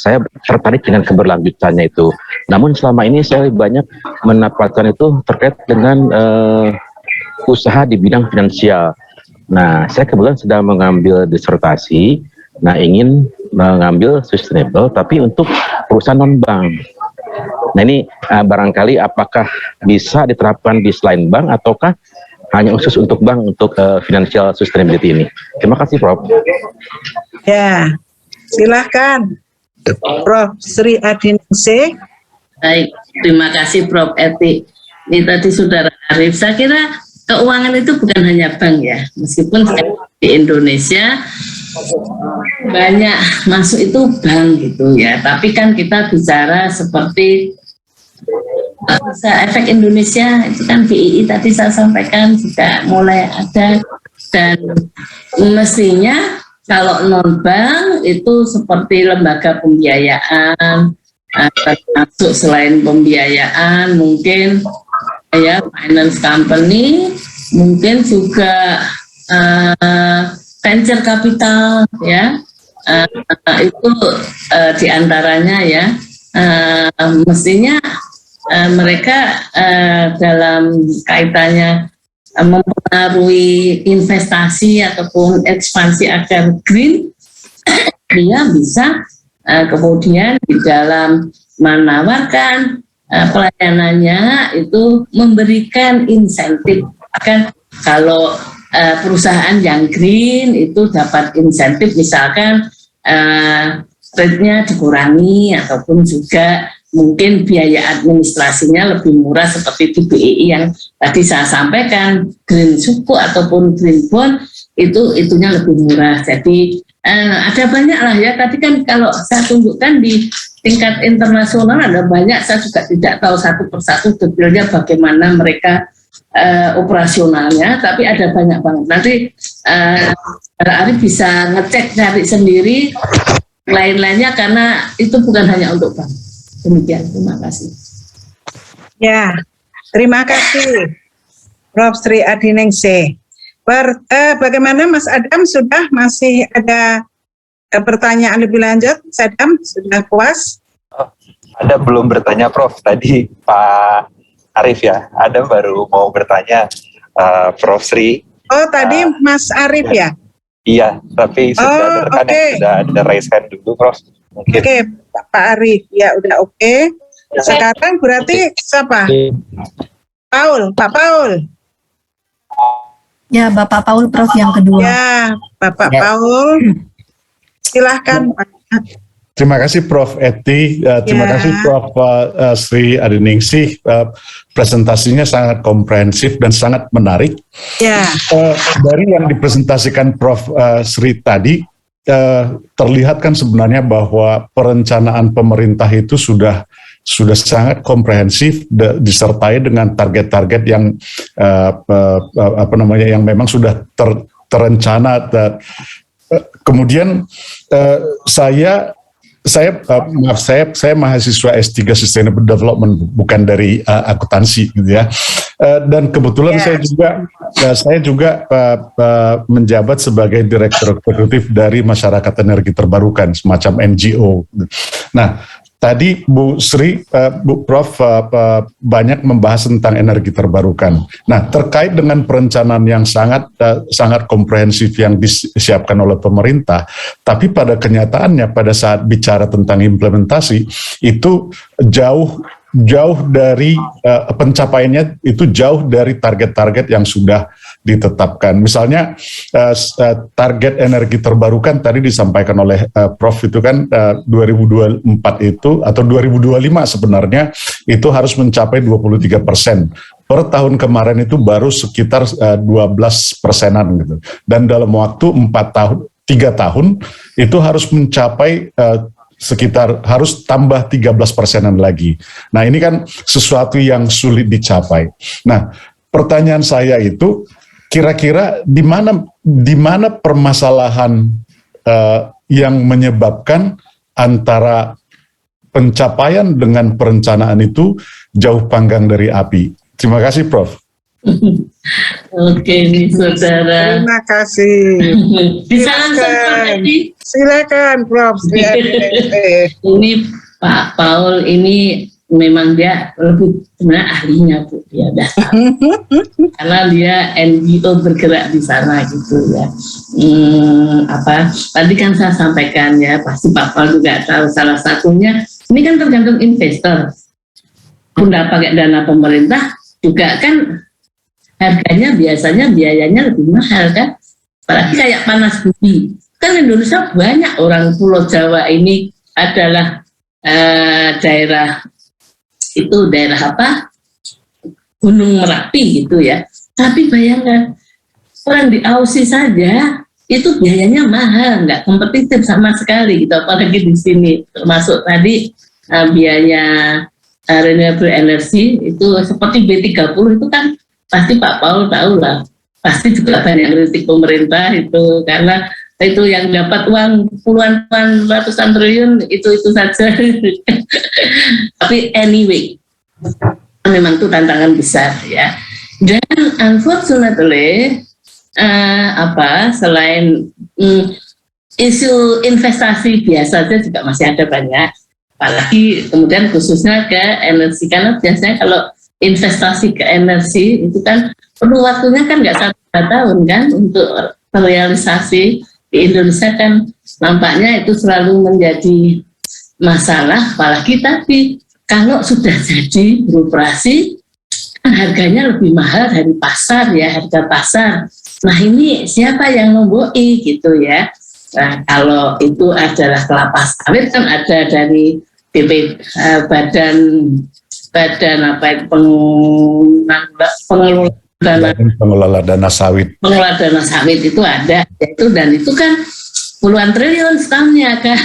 [SPEAKER 4] Saya tertarik dengan keberlanjutannya itu. Namun selama ini saya banyak mendapatkan itu terkait dengan usaha di bidang finansial. Nah, saya kebetulan sedang mengambil disertasi, ingin mengambil sustainable, tapi untuk perusahaan non-bank. Nah, ini barangkali apakah bisa diterapkan di selain bank, ataukah hanya khusus untuk bank untuk financial sustainability ini? Terima kasih, Prof.
[SPEAKER 1] Ya, silahkan Prof. Sri Adiningsih.
[SPEAKER 2] Baik, terima kasih Prof. Eti. Ini tadi Saudara Arif, saya kira keuangan itu bukan hanya bank ya, meskipun di Indonesia banyak masuk itu bank gitu ya, tapi kan kita bicara seperti efek Indonesia itu kan BII tadi saya sampaikan juga mulai ada, dan mestinya kalau non bank itu seperti lembaga pembiayaan, termasuk selain pembiayaan mungkin ya finance company, mungkin juga venture capital ya, itu diantaranya ya. mestinya mereka dalam kaitannya mempengaruhi investasi ataupun ekspansi agar green, dia bisa kemudian di dalam menawarkan pelayanannya itu memberikan insentif. Bahkan kalau perusahaan yang green itu dapat insentif, misalkan rate-nya dikurangi ataupun juga mungkin biaya administrasinya lebih murah seperti di BEI yang tadi saya sampaikan, green suku ataupun green bond itunya lebih murah. Jadi ada banyak lah ya, tadi kan kalau saya tunjukkan di tingkat internasional ada banyak, saya juga tidak tahu satu persatu detailnya bagaimana mereka operasionalnya, tapi ada banyak banget. Nanti Arif bisa ngecek cari sendiri lain-lainnya karena itu bukan hanya untuk bank. Demikian, terima kasih.
[SPEAKER 1] Ya, terima kasih Prof. Sri Adiningsih. Bagaimana Mas Adam, sudah masih ada pertanyaan lebih lanjut? Mas Adam, sudah puas?
[SPEAKER 5] Ada belum bertanya Prof, tadi Pak Arif ya, ada baru mau bertanya Prof. Sri.
[SPEAKER 1] Oh tadi Mas Arif ya?
[SPEAKER 5] Iya, tapi sudah ada rekan yang sudah ada raise hand dulu Prof.
[SPEAKER 1] Oke, Pak Arif, ya udah oke. Sekarang berarti siapa? Pak Paul.
[SPEAKER 3] Ya, Bapak Paul, Prof, yang kedua.
[SPEAKER 1] Ya, Bapak Paul. Silahkan Pak.
[SPEAKER 6] Terima kasih Prof. Eti, terima kasih Prof. Sri Adiningsih. Presentasinya sangat komprehensif dan sangat menarik.
[SPEAKER 1] Ya.
[SPEAKER 6] Dari yang dipresentasikan Prof. Sri tadi, terlihat kan sebenarnya bahwa perencanaan pemerintah itu sudah sangat komprehensif disertai dengan target-target yang yang memang sudah terencana. Kemudian saya mahasiswa S3 Sustainable Development, bukan dari akuntansi gitu ya. Dan kebetulan saya juga menjabat sebagai direktur eksekutif dari Masyarakat Energi Terbarukan, semacam NGO. Nah, tadi Bu Sri, Bu Prof banyak membahas tentang energi terbarukan. Nah, terkait dengan perencanaan yang sangat komprehensif yang disiapkan oleh pemerintah, tapi pada kenyataannya pada saat bicara tentang implementasi itu jauh dari pencapaiannya, itu jauh dari target-target yang sudah ditetapkan. Misalnya target energi terbarukan tadi disampaikan oleh Prof itu kan 2024 itu atau 2025 sebenarnya itu harus mencapai 23%. Per tahun kemarin itu baru sekitar 12%-an gitu. Dan dalam waktu 3 tahun itu harus mencapai sekitar harus tambah 13%-an lagi. Nah, ini kan sesuatu yang sulit dicapai. Nah, pertanyaan saya itu kira-kira di mana permasalahan yang menyebabkan antara pencapaian dengan perencanaan itu jauh panggang dari api. Terima kasih, Prof.
[SPEAKER 2] Oke, ini saudara.
[SPEAKER 1] Terima kasih.
[SPEAKER 2] Bisa langsung Prof tadi.
[SPEAKER 1] Silakan Prof.
[SPEAKER 2] Ini Pak Paul ini memang dia lebih sebenarnya ahlinya Bu, dia dasar. Karena dia NGO bergerak di sana gitu ya. Tadi kan saya sampaikan ya, pasti Pak Paul juga tahu salah satunya. Ini kan tergantung investor. Bunda pakai dana pemerintah juga kan harganya biayanya lebih mahal kan. Apalagi kayak panas bumi. Kan Indonesia banyak orang Pulau Jawa ini adalah daerah Gunung Merapi gitu ya. Tapi bayangkan orang di Aussie saja itu biayanya mahal, nggak kompetitif sama sekali gitu. Apalagi di sini termasuk tadi biaya renewable energy itu seperti B30 itu kan pasti Pak Paul tahu lah. Pasti juga banyak kritik pemerintah itu karena itu yang dapat uang puluhan ratusan triliun itu saja. Tapi anyway, memang itu tantangan besar ya. Dan unfortunately selain isu investasi biasa saja juga masih ada banyak. apalagi kemudian khususnya ke energi, karena biasanya kalau investasi ke energi itu kan perlu waktunya kan nggak 1-2 tahun kan untuk terrealisasi. Di Indonesia kan nampaknya itu selalu menjadi masalah, apalagi tapi kalau sudah jadi beroperasi kan harganya lebih mahal dari pasar ya, harga pasar. Nah ini siapa yang memboi gitu ya. Nah kalau itu adalah kelapa sawit kan ada dari badan apa itu
[SPEAKER 6] pengelola dana sawit.
[SPEAKER 2] Pengelola dana sawit itu ada itu, dan itu kan puluhan triliun setahunnya kan.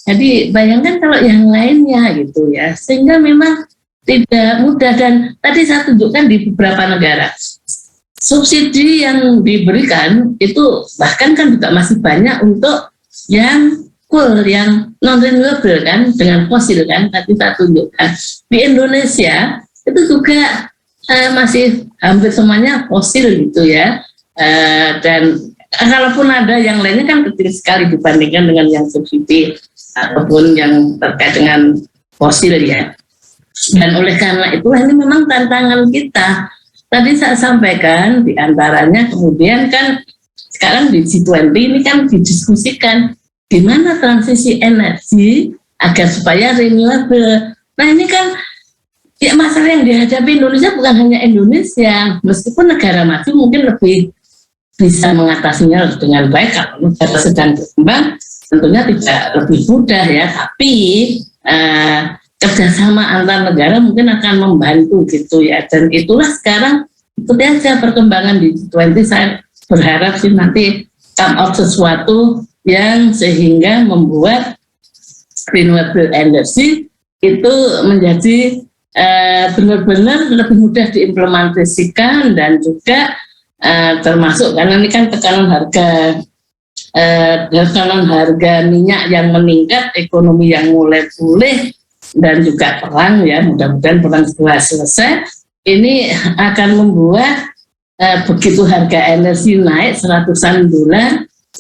[SPEAKER 2] Jadi bayangkan kalau yang lainnya gitu ya, sehingga memang tidak mudah. Dan tadi saya tunjukkan di beberapa negara subsidi yang diberikan itu bahkan kan juga masih banyak untuk yang coal, yang non renewable kan, dengan fosil kan, tadi saya tunjukkan. Di Indonesia itu juga masih hampir semuanya fosil gitu ya, dan kalaupun ada yang lainnya kan kecil sekali dibandingkan dengan yang subsidi ataupun yang terkait dengan fosil ya. Dan oleh karena itulah ini memang tantangan kita. Tadi saya sampaikan diantaranya kemudian kan sekarang di G20 ini kan didiskusikan gimana transisi energi agar supaya renewable. Nah ini kan ya masalah yang dihadapi Indonesia bukan hanya Indonesia, meskipun negara maju mungkin lebih bisa mengatasinya dengan baik. Kalau negara sedang berkembang tentunya tidak lebih mudah ya, tapi kerjasama antar negara mungkin akan membantu gitu ya. Dan itulah sekarang ikuti aja perkembangan di G20. Saya berharap sih nanti come out sesuatu yang sehingga membuat renewable energy itu menjadi benar-benar lebih mudah diimplementasikan, dan juga termasuk karena ini kan tekanan harga minyak yang meningkat, ekonomi yang mulai pulih, dan juga perang ya, mudah-mudahan perang segera selesai. Ini akan membuat begitu harga energi naik $100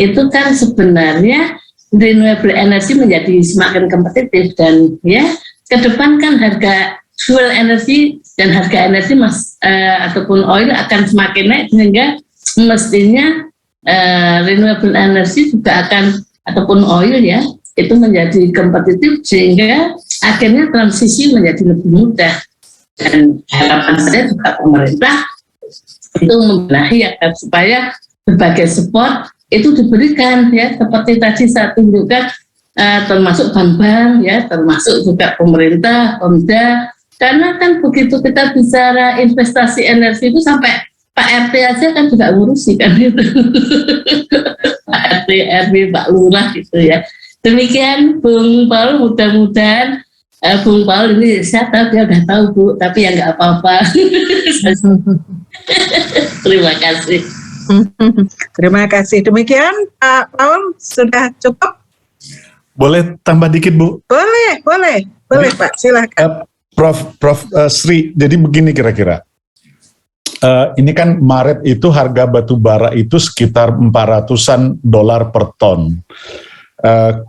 [SPEAKER 2] itu kan sebenarnya renewable energy menjadi semakin kompetitif, dan ya ke depan kan harga fuel energi dan harga energi ataupun oil akan semakin naik, sehingga mestinya renewable energy juga akan, ataupun oil ya, itu menjadi kompetitif sehingga akhirnya transisi menjadi lebih mudah. Dan harapan saya juga pemerintah itu membenahi agar supaya berbagai support itu diberikan ya, seperti tadi saya tunjukkan, termasuk bank-bank ya, termasuk juga pemerintah, Pemda. Karena kan begitu kita bicara investasi energi itu sampai Pak RT aja kan juga ngurusi kan gitu. Pak RT, RW, Pak Lurah gitu ya. Demikian Bung Paul, mudah-mudahan Bung Paul ini saya tahu dia udah tahu Bu, tapi ya nggak apa-apa. Terima kasih.
[SPEAKER 1] Terima kasih. Demikian Pak Paul, sudah cukup?
[SPEAKER 6] Boleh tambah dikit Bu?
[SPEAKER 1] Boleh Pak, silakan.
[SPEAKER 6] Prof Sri, jadi begini kira-kira. Ini kan Maret itu harga batu bara itu sekitar $400 per ton.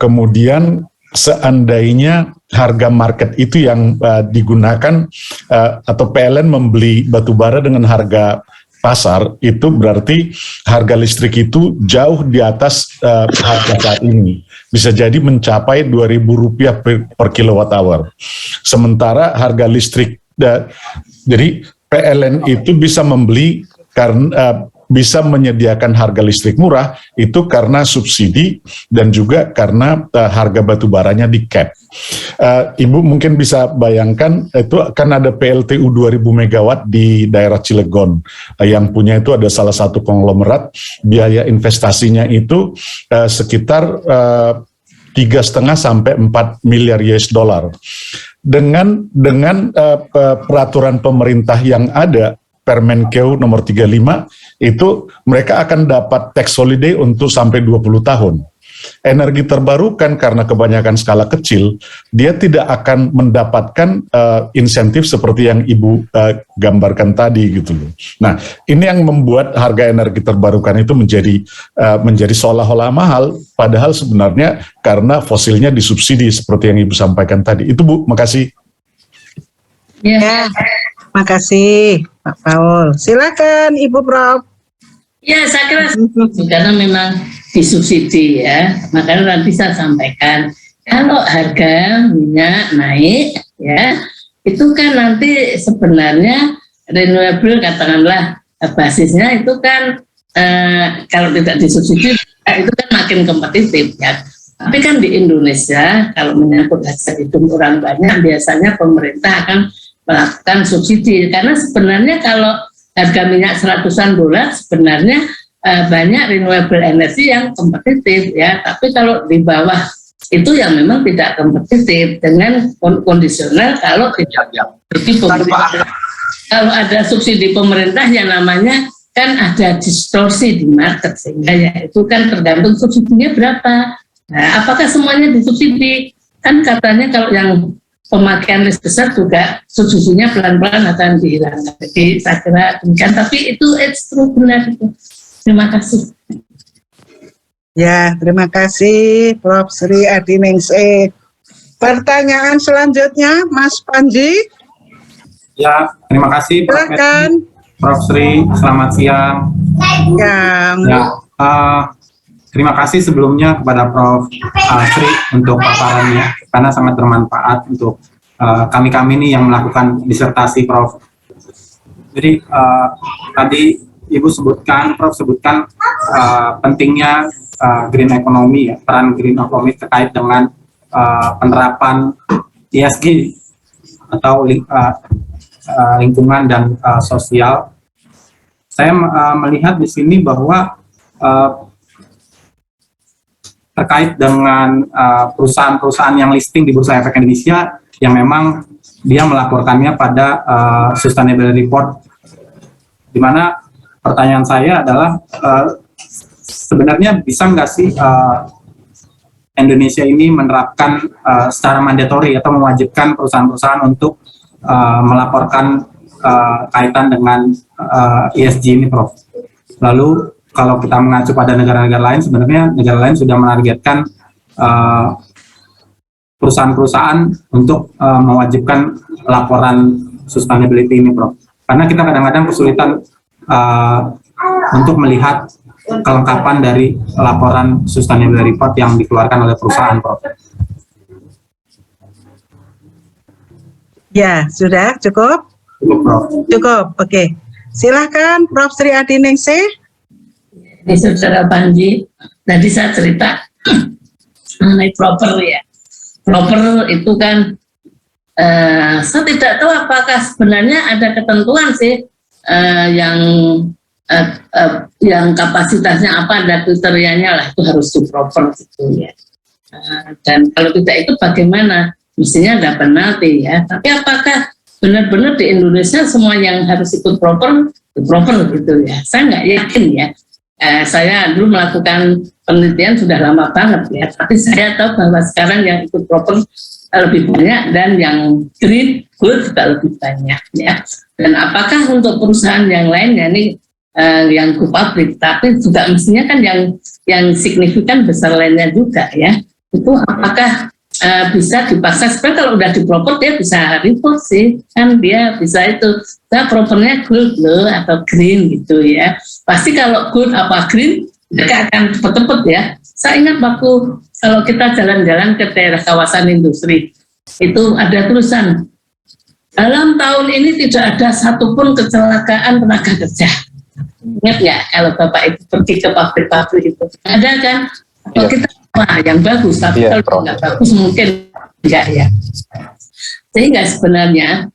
[SPEAKER 6] Kemudian seandainya harga market itu yang digunakan atau PLN membeli batu bara dengan harga pasar, itu berarti harga listrik itu jauh di atas harga saat ini. Bisa jadi mencapai Rp2.000 per kilowatt hour. Sementara harga listrik, jadi PLN itu bisa membeli karena bisa menyediakan harga listrik murah itu karena subsidi dan juga karena harga batu baranya di cap. Ibu mungkin bisa bayangkan itu kan ada PLTU 2000 megawatt di daerah Cilegon yang punya itu ada salah satu konglomerat, biaya investasinya itu sekitar 3,5 sampai 4 miliar US dollar. Dengan peraturan pemerintah yang ada, Permenkeu nomor 35, itu mereka akan dapat tax holiday untuk sampai 20 tahun. Energi terbarukan karena kebanyakan skala kecil, dia tidak akan mendapatkan insentif seperti yang Ibu gambarkan tadi gitu loh. Nah, ini yang membuat harga energi terbarukan itu menjadi seolah-olah mahal, padahal sebenarnya karena fosilnya disubsidi seperti yang Ibu sampaikan tadi. Itu Bu, makasih.
[SPEAKER 2] Ya,
[SPEAKER 1] Makasih Pak Paul. Silakan Ibu Prof.
[SPEAKER 2] ya saya kira karena memang disubsidi ya, makanya nanti saya sampaikan kalau harga minyak naik ya, itu kan nanti sebenarnya renewable katakanlah basisnya itu kan kalau tidak disubsidi itu kan makin kompetitif ya. Tapi kan di Indonesia kalau menyangkut hasil hidup orang banyak, biasanya pemerintah akan melakukan subsidi karena sebenarnya kalau harga minyak $100 sebenarnya banyak renewable energy yang kompetitif ya, tapi kalau di bawah itu yang memang tidak kompetitif dengan kondisional kalau tidak kalau ada subsidi pemerintah yang namanya kan ada distorsi di market sehingga ya itu kan tergantung subsidinya berapa. Nah, apakah semuanya disubsidi? Kan katanya kalau yang pemakaian listrik besar juga subsidinya pelan-pelan akan dihilangkan. Jadi saya kira demikian, tapi itu true benar itu. Terima kasih.
[SPEAKER 1] Ya, terima kasih Prof. Sri Adiningsih. Pertanyaan selanjutnya Mas Panji.
[SPEAKER 7] Ya, terima kasih
[SPEAKER 1] Silakan.
[SPEAKER 7] Prof. Sri, selamat siang. Ya, terima kasih sebelumnya kepada Prof. Sri untuk paparannya, karena sangat bermanfaat untuk kami-kami ini yang melakukan disertasi, Prof. Jadi tadi Ibu sebutkan, Prof. sebutkan pentingnya green economy, ya, peran green economy terkait dengan penerapan ESG atau lingkungan dan sosial. Saya melihat di sini bahwa terkait dengan perusahaan-perusahaan yang listing di Bursa Efek Indonesia yang memang dia melaporkannya pada sustainability report, di mana pertanyaan saya adalah sebenarnya bisa nggak sih Indonesia ini menerapkan secara mandatori atau mewajibkan perusahaan-perusahaan untuk melaporkan kaitan dengan ESG ini, Prof. Lalu kalau kita mengacu pada negara-negara lain, sebenarnya negara lain sudah menargetkan perusahaan-perusahaan untuk mewajibkan laporan sustainability ini, Prof. Karena kita kadang-kadang kesulitan untuk melihat kelengkapan dari laporan sustainability report yang dikeluarkan oleh perusahaan, Prof.
[SPEAKER 1] Ya, sudah cukup?
[SPEAKER 7] Cukup, Prof.
[SPEAKER 1] Cukup, oke. Silahkan Prof. Sri Adiningsih.
[SPEAKER 2] Ini Saudara Panji, tadi saya cerita mengenai proper ya. Proper itu kan, saya tidak tahu apakah sebenarnya ada ketentuan sih yang kapasitasnya apa, ada kriterianya lah, itu harus proper gitu ya. Dan kalau tidak itu bagaimana? Mestinya ada penalti ya. Tapi apakah benar-benar di Indonesia semua yang harus ikut proper gitu ya? Saya nggak yakin ya. Saya dulu melakukan penelitian sudah lama banget ya, tapi saya tahu bahwa sekarang yang ikut proper lebih banyak dan yang green good juga lebih banyak ya. Dan apakah untuk perusahaan yang lainnya ini yang go public, tapi juga mestinya kan yang signifikan besar lainnya juga ya. Itu apakah bisa dipaksa? Sebenarnya kalau udah di proper dia bisa report sih, kan dia bisa itu. Nah, propernya good loh atau green gitu ya. Pasti kalau good apa green mereka akan cepet-cepet ya. Saya ingat waktu kalau kita jalan-jalan ke daerah kawasan industri itu ada tulisan dalam tahun ini tidak ada satupun kecelakaan tenaga kerja. Ingat ya kalau Bapak itu pergi ke pabrik-pabrik itu ada kan? Kalau kita wah yang bagus, tapi kalau nggak bagus mungkin enggak ya. Sehingga sebenarnya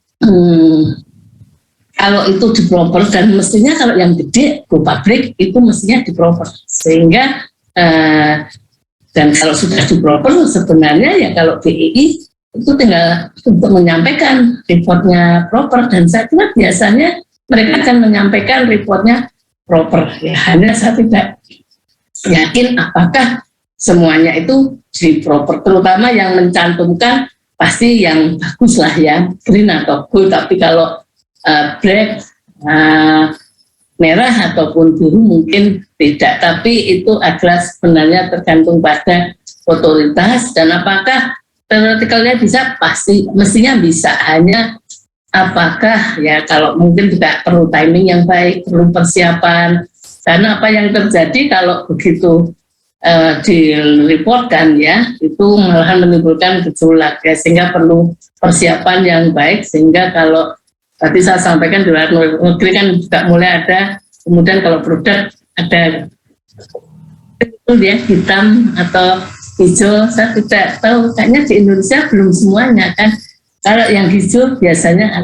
[SPEAKER 2] kalau itu diproper, dan mestinya kalau yang gede go public itu mestinya diproper, sehingga dan kalau sudah diproper sebenarnya ya kalau BEI itu tinggal untuk menyampaikan reportnya proper, dan saya kira biasanya mereka akan menyampaikan reportnya proper ya. Hanya saya tidak yakin apakah semuanya itu di proper, terutama yang mencantumkan pasti yang bagus lah ya, green atau gold. Tapi kalau black, merah ataupun biru mungkin tidak, tapi itu adalah sebenarnya tergantung pada otoritas dan apakah teoreticalnya bisa, pasti mestinya bisa, hanya apakah ya kalau mungkin juga perlu timing yang baik, perlu persiapan, karena apa yang terjadi kalau begitu direportkan ya, itu malahan menimbulkan gejolak ya, sehingga perlu persiapan yang baik, sehingga kalau tadi saya sampaikan di luar negeri kan juga mulai ada, kemudian kalau produk ada itu ya hitam atau hijau, saya tidak tahu, kayaknya di Indonesia belum semuanya kan. Kalau yang hijau biasanya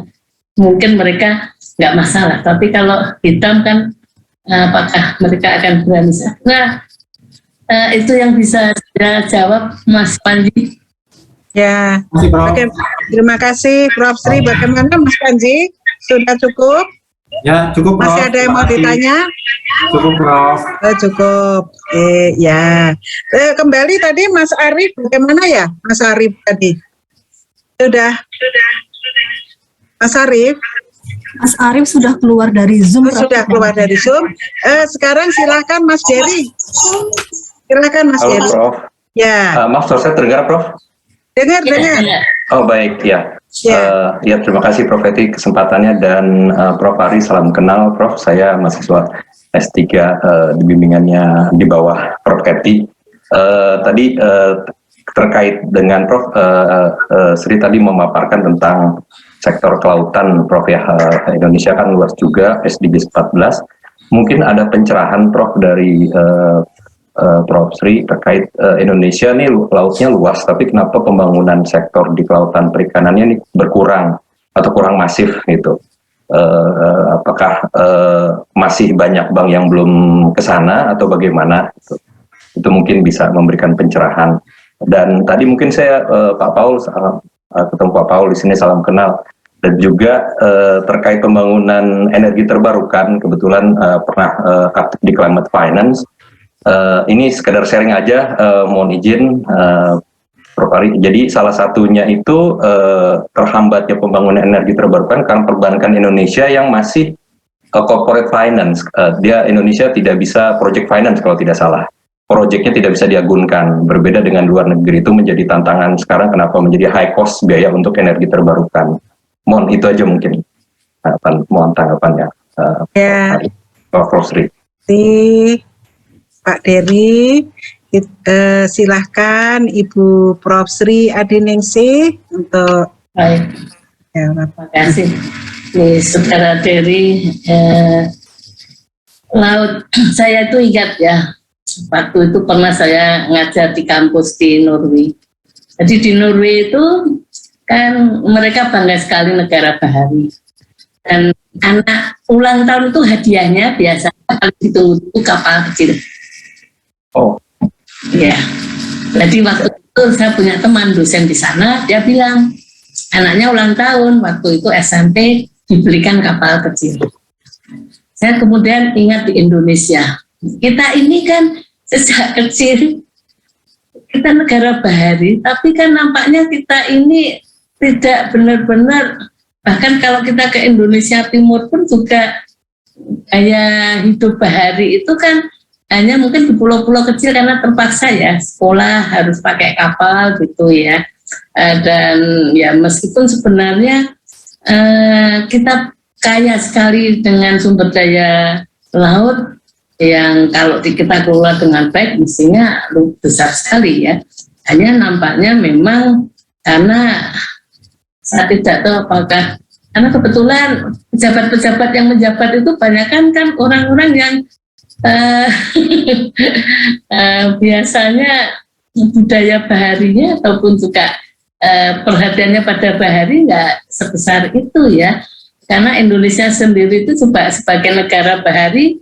[SPEAKER 2] mungkin mereka nggak masalah, tapi kalau hitam kan apakah mereka akan berani? Nah, itu yang bisa saya jawab, Mas Panji.
[SPEAKER 1] Ya, oke, terima kasih Prof. Sri. Bagaimana Mas Panji? Sudah cukup?
[SPEAKER 7] Ya, cukup, Prof.
[SPEAKER 1] Masih ada yang mau ditanya?
[SPEAKER 7] Cukup, Prof.
[SPEAKER 1] Cukup. Ya. Kembali tadi Mas Arif, bagaimana ya Mas Arif tadi? Sudah. Mas Arif?
[SPEAKER 3] Mas Arif sudah keluar dari Zoom.
[SPEAKER 1] Sudah keluar dari Zoom. Sekarang silakan Mas Jerry. Silakan Mas Jerry.
[SPEAKER 5] Halo, Prof.
[SPEAKER 1] Ya.
[SPEAKER 5] Maaf, suara saya terdengar, Prof?
[SPEAKER 1] Dengar.
[SPEAKER 5] Oh, baik, ya. Ya, terima kasih Prof. Eti kesempatannya, dan Prof. Ari, salam kenal, Prof. Saya mahasiswa S3 di bimbingannya di bawah Prof. Eti. Tadi terkait dengan Prof. Sri tadi memaparkan tentang sektor kelautan, Prof. Ya, Indonesia kan luas juga, SDGs 14. Mungkin ada pencerahan, Prof, dari Prof. Sri terkait Indonesia nih lautnya luas, tapi kenapa pembangunan sektor di kelautan perikanannya ini berkurang atau kurang masif gitu? Apakah masih banyak bank yang belum ke sana atau bagaimana? Itu mungkin bisa memberikan pencerahan. Dan tadi mungkin saya Pak Paul, ketemu Pak Paul di sini, salam kenal. Dan juga terkait pembangunan energi terbarukan, kebetulan pernah aktif di climate finance. Ini sekedar sharing aja, mohon izin Prof. Ari. Jadi salah satunya itu terhambatnya pembangunan energi terbarukan karena perbankan Indonesia yang masih corporate finance. Indonesia tidak bisa project finance kalau tidak salah. Proyeknya tidak bisa diagunkan. Berbeda dengan luar negeri, itu menjadi tantangan sekarang kenapa menjadi high cost biaya untuk energi terbarukan. Mohon itu aja mungkin. Mohon tanggapannya. Prof. Sri.
[SPEAKER 1] Pak Dery, silahkan Ibu Prof. Sri Adiningsih untuk.
[SPEAKER 2] Baik, terima kasih. Saudara Dery, laut, saya itu ingat ya, waktu itu pernah saya ngajar di kampus di Norway. Jadi di Norway itu kan mereka bangga sekali negara bahari. Dan anak ulang tahun itu hadiahnya biasanya kalau ditunggu kapal kecil.
[SPEAKER 5] Oh,
[SPEAKER 2] ya. Jadi waktu itu saya punya teman dosen di sana, dia bilang anaknya ulang tahun, waktu itu SMP dibelikan kapal kecil. Saya kemudian ingat di Indonesia, kita ini kan sejak kecil kita negara bahari, tapi kan nampaknya kita ini tidak benar-benar, bahkan kalau kita ke Indonesia Timur pun juga gaya hidup bahari itu kan hanya mungkin di pulau-pulau kecil karena terpaksa ya sekolah harus pakai kapal gitu ya. Dan ya meskipun sebenarnya kita kaya sekali dengan sumber daya laut yang kalau kita kelola dengan baik mestinya besar sekali ya. Hanya nampaknya memang karena saya tidak tahu apakah karena kebetulan pejabat-pejabat yang menjabat itu banyak kan orang-orang yang biasanya budaya baharinya ataupun juga perhatiannya pada bahari nggak sebesar itu ya, karena Indonesia sendiri itu juga sebagai negara bahari,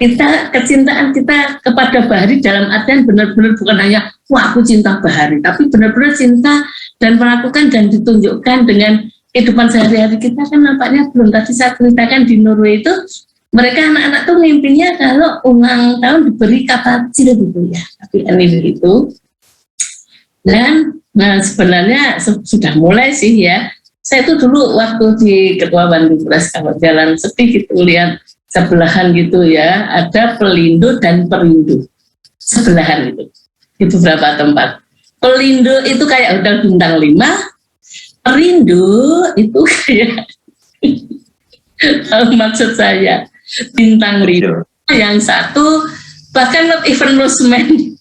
[SPEAKER 2] kita kecintaan kita kepada bahari dalam artian benar-benar bukan hanya wah aku cinta bahari, tapi benar-benar cinta dan melakukan dan ditunjukkan dengan kehidupan sehari-hari kita kan nampaknya belum. Tadi saya ceritakan di Norway itu mereka anak-anak tuh mimpinya kalau ulang tahun diberi kapal kecil gitu ya, tapi ini itu. Dan sebenarnya sudah mulai sih ya. Saya tuh dulu waktu di Ketua Bandung-Beras kalau jalan sepi gitu lihat sebelahan gitu ya, ada Pelindo dan Perindo sebelahan itu di beberapa tempat. Pelindo itu kayak hotel bintang 5, Perindo itu kayak maksud saya bintang 5, yang satu bahkan not even Roseman.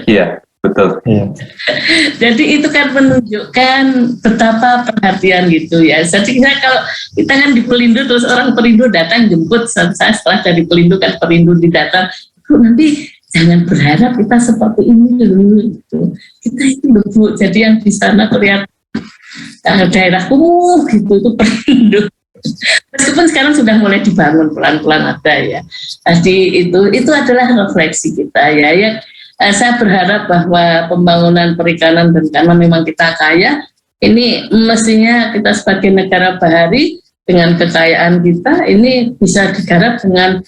[SPEAKER 5] Iya. Betul.
[SPEAKER 2] Jadi itu kan menunjukkan betapa perhatian gitu ya. Jadi kalau kita kan di Pelindo terus orang Perindo datang jemput, saya setelah dari Pelindo kan Perindo didatang, nanti jangan berharap kita seperti ini dulu gitu. Kita itu dulu. Jadi yang di sana kelihatan daerah kumuh gitu itu Perindo. Meskipun sekarang sudah mulai dibangun pelan-pelan ada ya. Jadi itu adalah refleksi kita ya. Saya berharap bahwa pembangunan perikanan, dan karena memang kita kaya, ini mestinya kita sebagai negara bahari dengan kekayaan kita ini bisa digarap dengan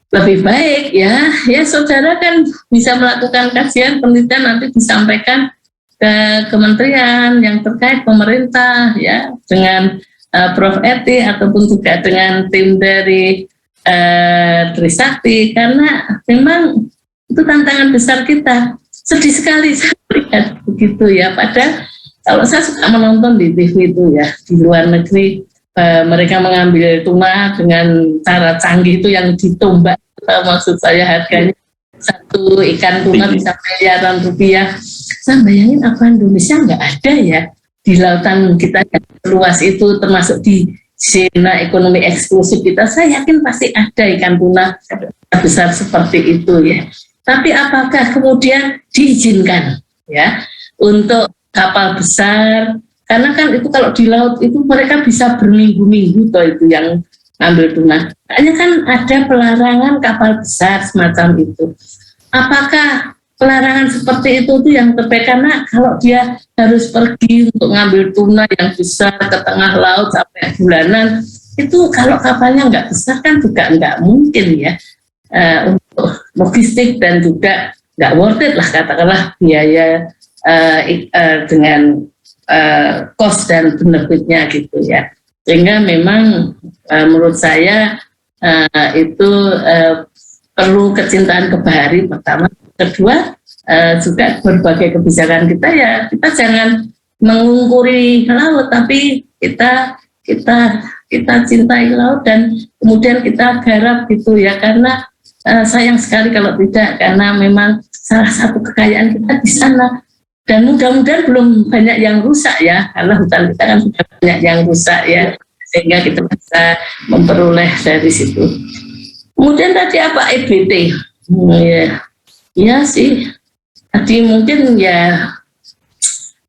[SPEAKER 2] lebih baik ya. Ya saudara kan bisa melakukan kajian penelitian nanti disampaikan ke kementerian yang terkait pemerintah ya dengan Prof. Eti ataupun juga dengan tim dari Trisakti, karena memang itu tantangan besar kita. Sedih sekali saya lihat begitu ya. Padahal kalau saya suka menonton di TV itu ya, di luar negeri mereka mengambil tuna dengan cara canggih itu yang ditumbak. Maksud saya harganya satu ikan tuna bisa miliaran rupiah. Saya bayangin apa Indonesia nggak ada ya di lautan kita yang luas itu, termasuk di zona ekonomi eksklusif kita. Saya yakin pasti ada ikan tuna besar seperti itu ya. Tapi apakah kemudian diizinkan ya untuk kapal besar? Karena kan itu kalau di laut itu mereka bisa berminggu-minggu toh itu yang ambil tuna. Hanya kan ada pelarangan kapal besar semacam itu. Apakah pelarangan seperti itu yang tepat? Karena kalau dia harus pergi untuk ngambil tuna yang besar ke tengah laut sampai bulanan, itu kalau kapalnya nggak besar kan juga nggak mungkin ya. Untuk logistik dan juga nggak worth it lah katakanlah biaya dengan cost dan benefitnya gitu ya. Sehingga memang menurut saya itu perlu kecintaan ke bahari pertama. Kedua juga berbagai kebijakan kita ya, kita jangan mengungkuri laut, tapi kita cintai laut dan kemudian kita garap gitu ya. Karena sayang sekali kalau tidak, karena memang salah satu kekayaan kita di sana, dan mudah-mudahan belum banyak yang rusak ya, karena hutan kita kan sudah banyak yang rusak ya, sehingga kita bisa memperoleh dari situ. Kemudian tadi apa EBT? Ya sih, tadi mungkin ya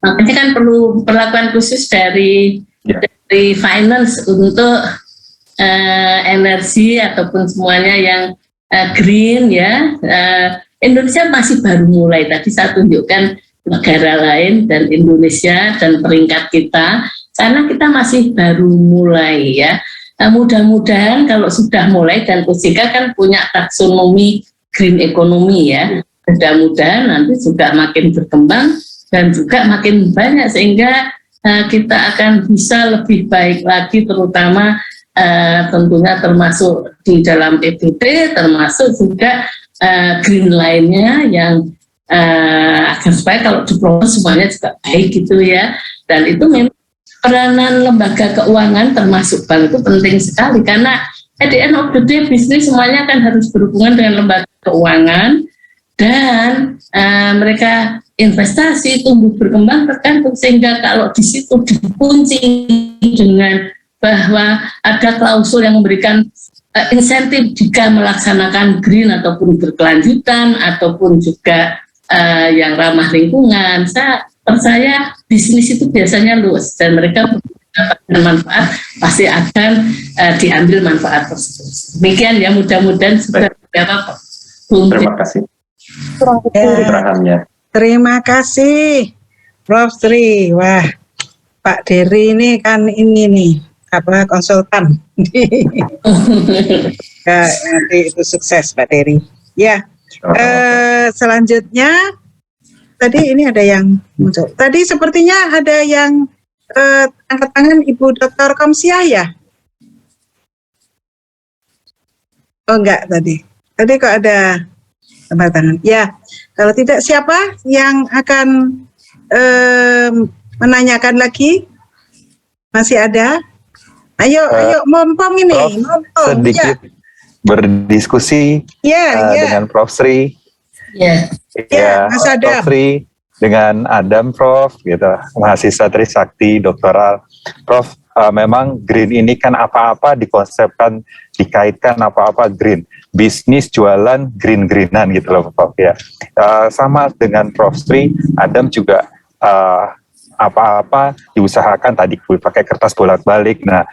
[SPEAKER 2] makanya kan perlu perlakuan khusus dari finance untuk energi ataupun semuanya yang green ya. Indonesia masih baru mulai, tadi saya tunjukkan negara lain dan Indonesia dan peringkat kita, karena kita masih baru mulai ya. Mudah-mudahan kalau sudah mulai, dan OJK kan punya taksonomi green economy ya, mudah-mudahan nanti juga makin berkembang dan juga makin banyak, sehingga kita akan bisa lebih baik lagi, terutama tentunya termasuk di dalam EBT, termasuk juga green lainnya yang agar supaya kalau diproses semuanya juga baik gitu ya. Dan itu memang peranan lembaga keuangan termasuk bank itu penting sekali, karena at the end of the day bisnis semuanya kan harus berhubungan dengan lembaga keuangan, dan mereka investasi tumbuh berkembang tergantung, sehingga kalau di situ dikunci dengan bahwa ada klausul yang memberikan insentif jika melaksanakan green ataupun berkelanjutan ataupun juga yang ramah lingkungan, saya percaya bisnis itu biasanya luas dan mereka mendapatkan manfaat, pasti akan diambil manfaat tersebut. Demikian ya, mudah-mudahan sudah beberapa.
[SPEAKER 5] Terima kasih.
[SPEAKER 1] Terima kasih Prof. Sri. Wah, Pak Dery ini kan ini nih konsultan. Ya, nanti itu sukses Pak Terry. Ya, selanjutnya tadi ini ada yang muncul. Tadi sepertinya ada yang angkat tangan Ibu Dr. Komsiah ya? Oh enggak tadi. Tadi kok ada angkat tangan. Ya, kalau tidak siapa yang akan menanyakan lagi? Masih ada? Ayo mompong ini.
[SPEAKER 8] Prof,
[SPEAKER 1] mompong.
[SPEAKER 8] sedikit berdiskusi dengan Prof Sri.
[SPEAKER 1] Mas Adam.
[SPEAKER 8] Prof Sri dengan Adam, Prof, gitu, mahasiswa Trisakti, doktoral. Prof, memang green ini kan apa-apa dikonsepkan, dikaitkan apa-apa green. Bisnis jualan green-greenan gitu loh, Prof, ya. Sama dengan Prof Sri, Adam juga apa-apa diusahakan tadi pakai kertas bolak-balik. Nah,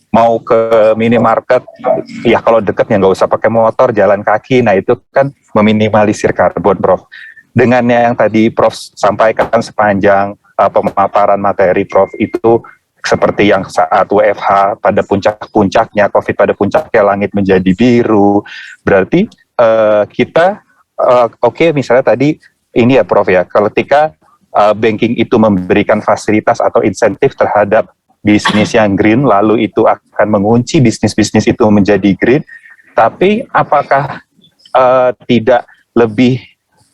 [SPEAKER 8] mau ke minimarket, ya kalau deket ya nggak usah pakai motor, jalan kaki. Nah, itu kan meminimalisir karbon, Prof. Dengan yang tadi Prof sampaikan sepanjang pemaparan materi Prof, itu seperti yang saat WFH pada puncak-puncaknya, COVID pada puncaknya langit menjadi biru. Berarti kita, misalnya tadi ini ya Prof ya, ketika banking itu memberikan fasilitas atau insentif terhadap bisnis yang green, lalu itu akan mengunci bisnis-bisnis itu menjadi green, tapi apakah tidak lebih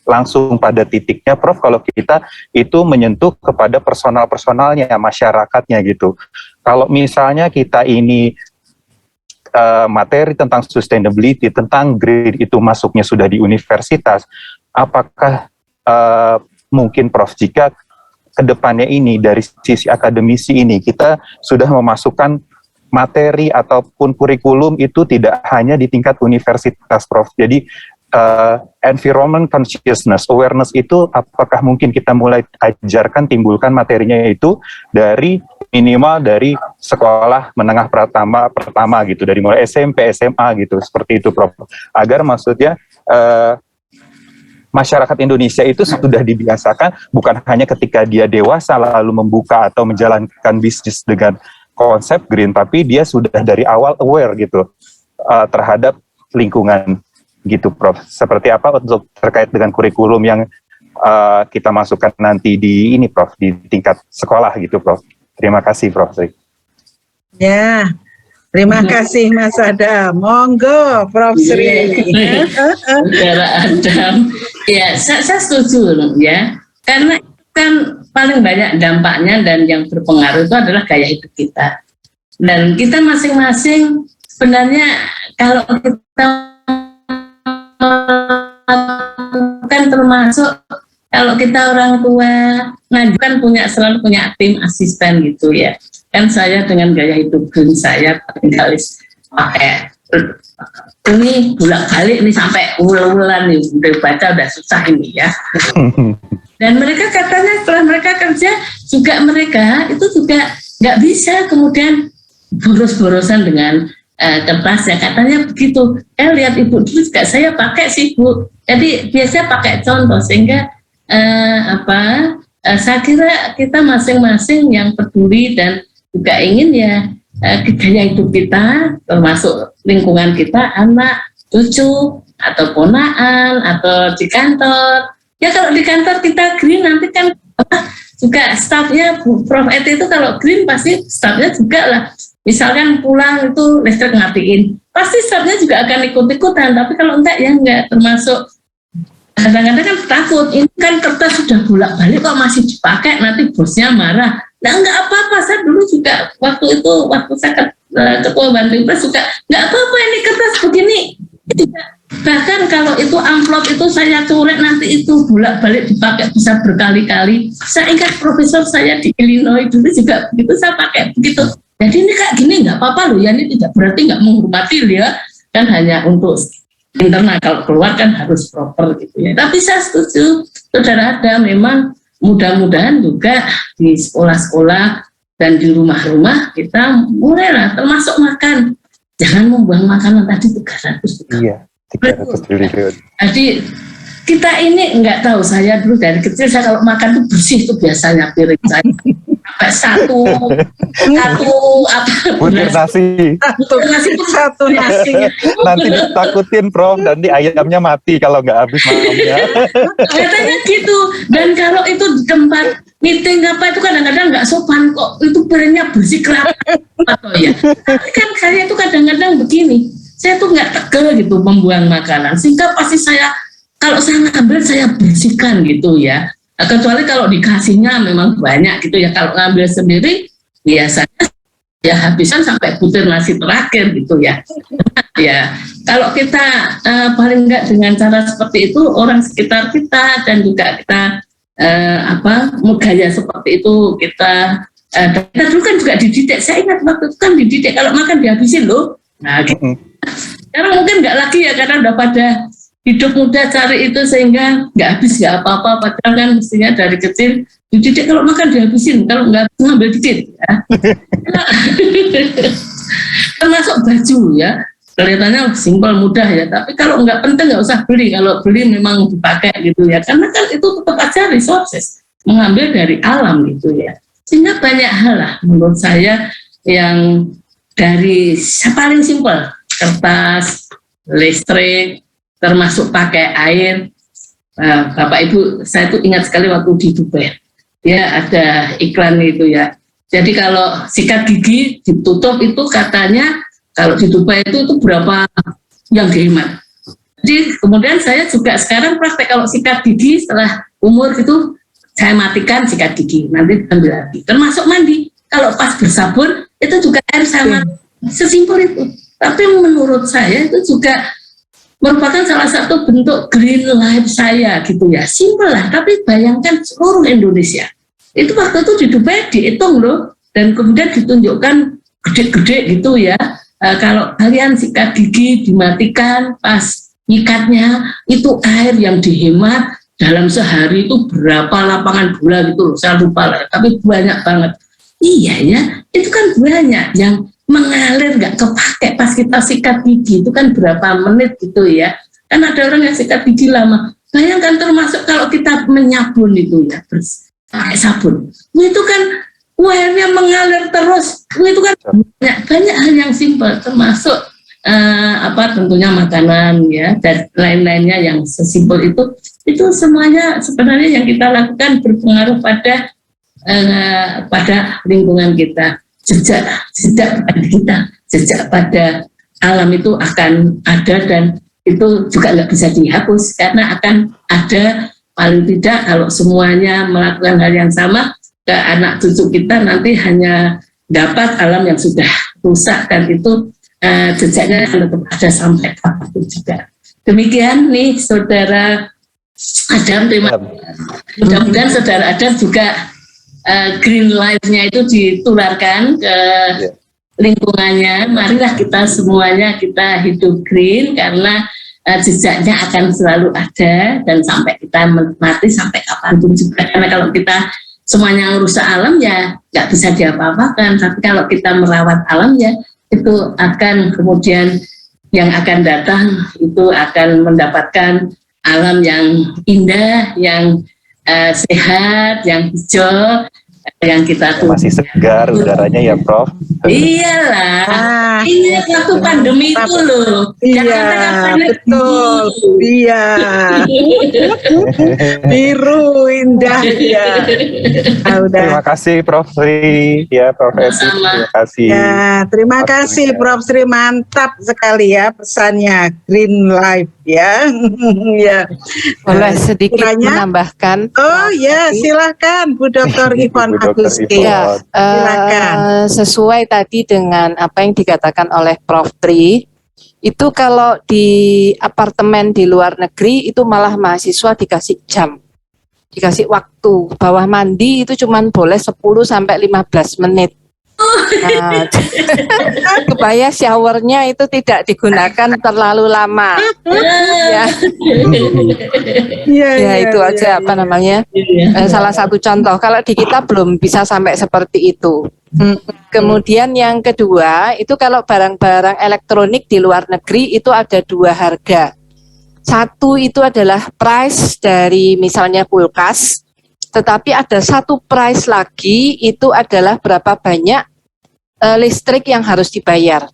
[SPEAKER 8] langsung pada titiknya, Prof, kalau kita itu menyentuh kepada personal-personalnya, masyarakatnya gitu. Kalau misalnya kita ini materi tentang sustainability, tentang green itu masuknya sudah di universitas, apakah mungkin Prof, jika kedepannya ini dari sisi akademisi ini kita sudah memasukkan materi ataupun kurikulum itu tidak hanya di tingkat universitas, Prof. Jadi environment consciousness, awareness itu apakah mungkin kita mulai ajarkan, timbulkan materinya itu dari minimal dari sekolah menengah pertama gitu, dari mulai SMP, SMA gitu, seperti itu Prof. Agar maksudnya masyarakat Indonesia itu sudah dibiasakan bukan hanya ketika dia dewasa lalu membuka atau menjalankan bisnis dengan konsep green, tapi dia sudah dari awal aware gitu terhadap lingkungan gitu Prof. Seperti apa untuk terkait dengan kurikulum yang kita masukkan nanti di ini Prof, di tingkat sekolah gitu Prof. Terima kasih Prof.
[SPEAKER 1] Ya, terima kasih Mas Adam. Monggo Prof Sri.
[SPEAKER 2] Saudara Adam, ya saya setuju ya, karena kan paling banyak dampaknya dan yang berpengaruh itu adalah gaya hidup kita. Dan kita masing-masing sebenarnya kalau kita kan termasuk kalau kita orang tua kan selalu punya tim asisten gitu ya. Kan saya dengan gaya hidup green saya tinggal pakai ini bolak-balik ini sampai bulan nih, udah baca udah susah ini ya. Dan mereka katanya setelah mereka kerja juga mereka itu juga nggak bisa kemudian boros-borosan dengan kertas ya, katanya begitu. Lihat ibu dulu juga saya pakai sih Bu. Jadi biasanya pakai contoh sehingga saya kira kita masing-masing yang peduli dan juga ingin ya gaya hidup kita termasuk lingkungan kita, anak, cucu atau ponaan atau di kantor. Ya kalau di kantor kita green nanti kan juga stafnya Prof ET itu kalau green pasti stafnya juga lah. Misalkan pulang itu listrik ngatiin, pasti stafnya juga akan ikut-ikutan. Tapi kalau enggak ya enggak, termasuk kadang-kadang kan takut, ini kan kertas sudah bolak-balik kok masih dipakai, nanti bosnya marah. Nah enggak apa-apa, saya dulu juga waktu saya ketua Bantu Impres juga enggak apa-apa ini kertas begini. Bahkan kalau itu amplop itu saya coret nanti itu bolak-balik dipakai bisa berkali-kali. Saya ingat profesor saya di Illinois dulu juga begitu, saya pakai begitu. Jadi ini kayak gini nggak apa-apa loh ya, ini tidak berarti nggak menghormati ya, kan hanya untuk internal, kalau keluar kan harus proper gitu ya. Tapi saya setuju, saudara ada memang mudah-mudahan juga di sekolah-sekolah dan di rumah-rumah kita mulailah termasuk makan, jangan membuang makanan tadi 300
[SPEAKER 8] Iya, 300 triliun.
[SPEAKER 2] Jadi kita ini nggak tahu, saya dulu dari kecil saya kalau makan tuh bersih tuh biasanya piring saya sampai satu apa
[SPEAKER 8] butir nasi.
[SPEAKER 2] nasi itu satu nasi.
[SPEAKER 8] Nanti ditakutin Prof, nanti ayamnya mati kalau nggak habis malamnya.
[SPEAKER 2] Katanya gitu. Dan kalau itu di tempat meeting apa itu kadang-kadang nggak sopan kok, itu piringnya bersih kerapat atau ya. Tapi kan saya itu kadang-kadang begini, saya tuh nggak tegel gitu membuang makanan, sehingga pasti kalau saya ngambil saya bersihkan gitu ya. Kecuali kalau dikasihnya memang banyak gitu ya. Kalau ngambil sendiri biasanya ya habisan sampai butir nasi terakhir gitu ya. Ya, kalau kita paling enggak dengan cara seperti itu, orang sekitar kita dan juga kita gaya seperti itu kita dulu kan juga dididik. Saya ingat waktu itu kan dididik kalau makan dihabisin loh. Nah, gitu. Sekarang mungkin nggak lagi ya karena udah pada hidup muda cari itu sehingga nggak habis nggak apa-apa, padahal kan mestinya dari kecil dididik kalau makan dihabisin, kalau nggak ngambil dikit ya. Termasuk baju ya, kelihatannya simpel mudah ya, tapi kalau nggak penting nggak usah beli, kalau beli memang dipakai gitu ya, karena kan itu tetap aja resources, mengambil dari alam gitu ya. Sehingga banyak hal lah menurut saya yang dari paling simpel, kertas, listrik, termasuk pakai air. Bapak Ibu, saya tuh ingat sekali waktu di Dubai, ya ada iklan itu ya. Jadi kalau sikat gigi ditutup itu katanya kalau di Dubai itu berapa yang dihemat. Jadi kemudian saya juga sekarang praktek kalau sikat gigi setelah umur itu saya matikan sikat gigi, nanti ambil lagi. Termasuk mandi, kalau pas bersabun itu juga air sama, sesimpel itu. Tapi menurut saya itu juga merupakan salah satu bentuk green life saya gitu ya, simpel lah, tapi bayangkan seluruh Indonesia itu waktu itu di Dubai dihitung loh, dan kemudian ditunjukkan gede-gede gitu ya. Kalau kalian sikat gigi dimatikan pas nyikatnya, itu air yang dihemat dalam sehari itu berapa lapangan bola gitu loh, saya lupa lah, tapi banyak banget. Iya ya, itu kan banyak yang mengalir nggak kepake pas kita sikat gigi, itu kan berapa menit gitu ya. Kan ada orang yang sikat gigi lama, bayangkan termasuk kalau kita menyabun itu ya, pakai sabun itu kan airnya mengalir terus, itu kan banyak hal yang simpel, termasuk tentunya makanan ya dan lain-lainnya yang sesimpel itu semuanya sebenarnya yang kita lakukan berpengaruh pada lingkungan kita. Jejak kita, jejak pada alam itu akan ada, dan itu juga nggak bisa dihapus karena akan ada, paling tidak kalau semuanya melakukan hal yang sama, ke anak cucu kita nanti hanya dapat alam yang sudah rusak, dan itu jejaknya tetap ada sampai kapanpun juga. Demikian nih Saudara Adam, mudah-mudahan Saudara Adam juga green life-nya itu ditularkan ke lingkungannya. Marilah kita semuanya kita hidup green, karena jejaknya akan selalu ada dan sampai kita mati sampai kapanpun juga. Karena kalau kita semuanya merusak alam ya nggak bisa diapa-apakan, tapi kalau kita merawat alam ya itu akan kemudian yang akan datang itu akan mendapatkan alam yang indah, yang sehat, yang hijau, yang kita tuh
[SPEAKER 8] masih segar udaranya ya Prof.
[SPEAKER 2] Iyalah, ini waktu pandemi itu loh.
[SPEAKER 1] Iya, betul. Iya. Biru indah ya.
[SPEAKER 8] Terima kasih Prof Sri, ya Prof Eti, terima kasih.
[SPEAKER 1] Ya, terima kasih Prof Sri, mantap sekali ya pesannya, green life ya. Ya.
[SPEAKER 9] Boleh sedikit menambahkan?
[SPEAKER 1] Oh ya, silakan Bu Dr. Yvonne Agusti.
[SPEAKER 9] Ya, sesuai tadi dengan apa yang dikatakan oleh Prof Tri, itu kalau di apartemen di luar negeri itu malah mahasiswa dikasih jam, dikasih waktu, bawah mandi itu cuman boleh 10 sampai 15 menit. Nah, kebaya showernya itu tidak digunakan terlalu lama. Ya itu aja apa namanya, salah satu contoh. Kalau di kita belum bisa sampai seperti itu. Kemudian yang kedua itu kalau barang-barang elektronik di luar negeri itu ada dua harga. Satu itu adalah price dari misalnya kulkas, tetapi ada satu price lagi itu adalah berapa banyak listrik yang harus dibayar.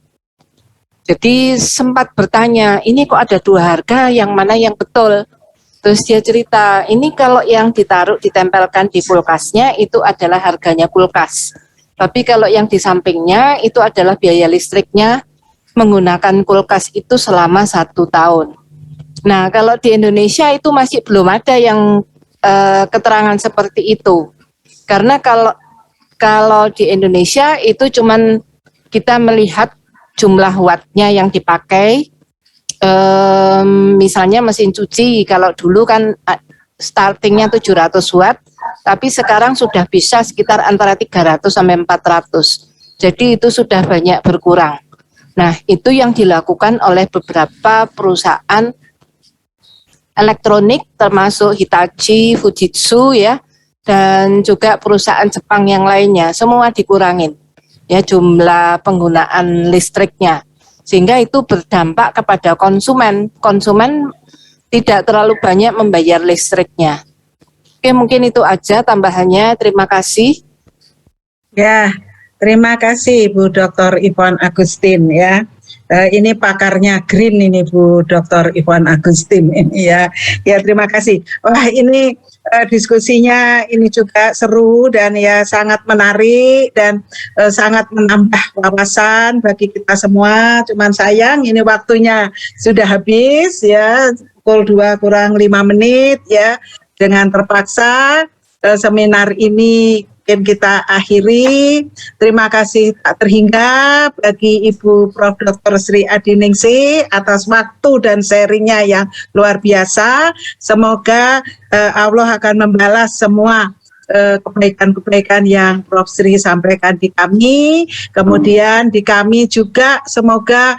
[SPEAKER 9] Jadi sempat bertanya, ini kok ada dua harga, yang mana yang betul? Terus dia cerita, ini kalau yang ditempelkan di kulkasnya itu adalah harganya kulkas. Tapi kalau yang di sampingnya itu adalah biaya listriknya menggunakan kulkas itu selama 1 tahun. Nah, kalau di Indonesia itu masih belum ada yang keterangan seperti itu. Karena kalau di Indonesia itu cuman kita melihat jumlah wattnya yang dipakai, misalnya mesin cuci, kalau dulu kan startingnya 700 watt, tapi sekarang sudah bisa sekitar antara 300 sampai 400. Jadi itu sudah banyak berkurang. Nah, itu yang dilakukan oleh beberapa perusahaan elektronik, termasuk Hitachi, Fujitsu ya, dan juga perusahaan Jepang yang lainnya, semua dikurangin ya jumlah penggunaan listriknya, sehingga itu berdampak kepada konsumen. Konsumen tidak terlalu banyak membayar listriknya. Oke, mungkin itu aja tambahannya. Terima kasih.
[SPEAKER 1] Ya, terima kasih Bu Dr. Yvonne Agustin ya. Ini pakarnya green ini Bu Dr. Yvonne Agustin ini ya. Ya, terima kasih. Wah, ini diskusinya ini juga seru dan ya sangat menarik dan sangat menambah wawasan bagi kita semua. Cuman sayang ini waktunya sudah habis ya, pukul 2 kurang 5 menit ya. Dengan terpaksa seminar ini kita akhiri. Terima kasih tak terhingga bagi Ibu Prof. Dr. Sri Adiningsih atas waktu dan sharingnya yang luar biasa. Semoga Allah akan membalas semua kebaikan-kebaikan yang Prof. Sri sampaikan di kami. Kemudian di kami juga semoga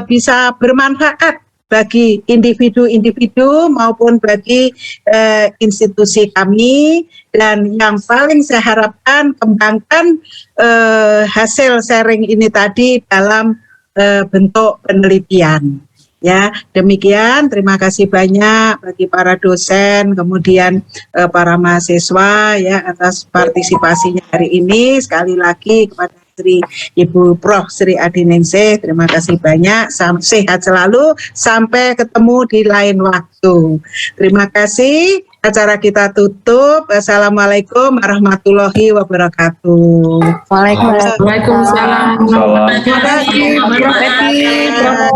[SPEAKER 1] bisa bermanfaat bagi individu-individu maupun bagi institusi kami. Dan yang paling saya harapkan kembangkan hasil sharing ini tadi dalam bentuk penelitian. Ya, demikian. Terima kasih banyak bagi para dosen, kemudian para mahasiswa ya atas partisipasinya hari ini. Sekali lagi kepada Ibu Prof. Sri Adiningsih, terima kasih banyak. Sehat selalu. Sampai ketemu di lain waktu. Terima kasih. Acara kita tutup. Assalamualaikum warahmatullahi wabarakatuh.
[SPEAKER 9] Waalaikumsalam.
[SPEAKER 2] Waalaikumsalam.
[SPEAKER 5] Salam.
[SPEAKER 2] Terima kasih.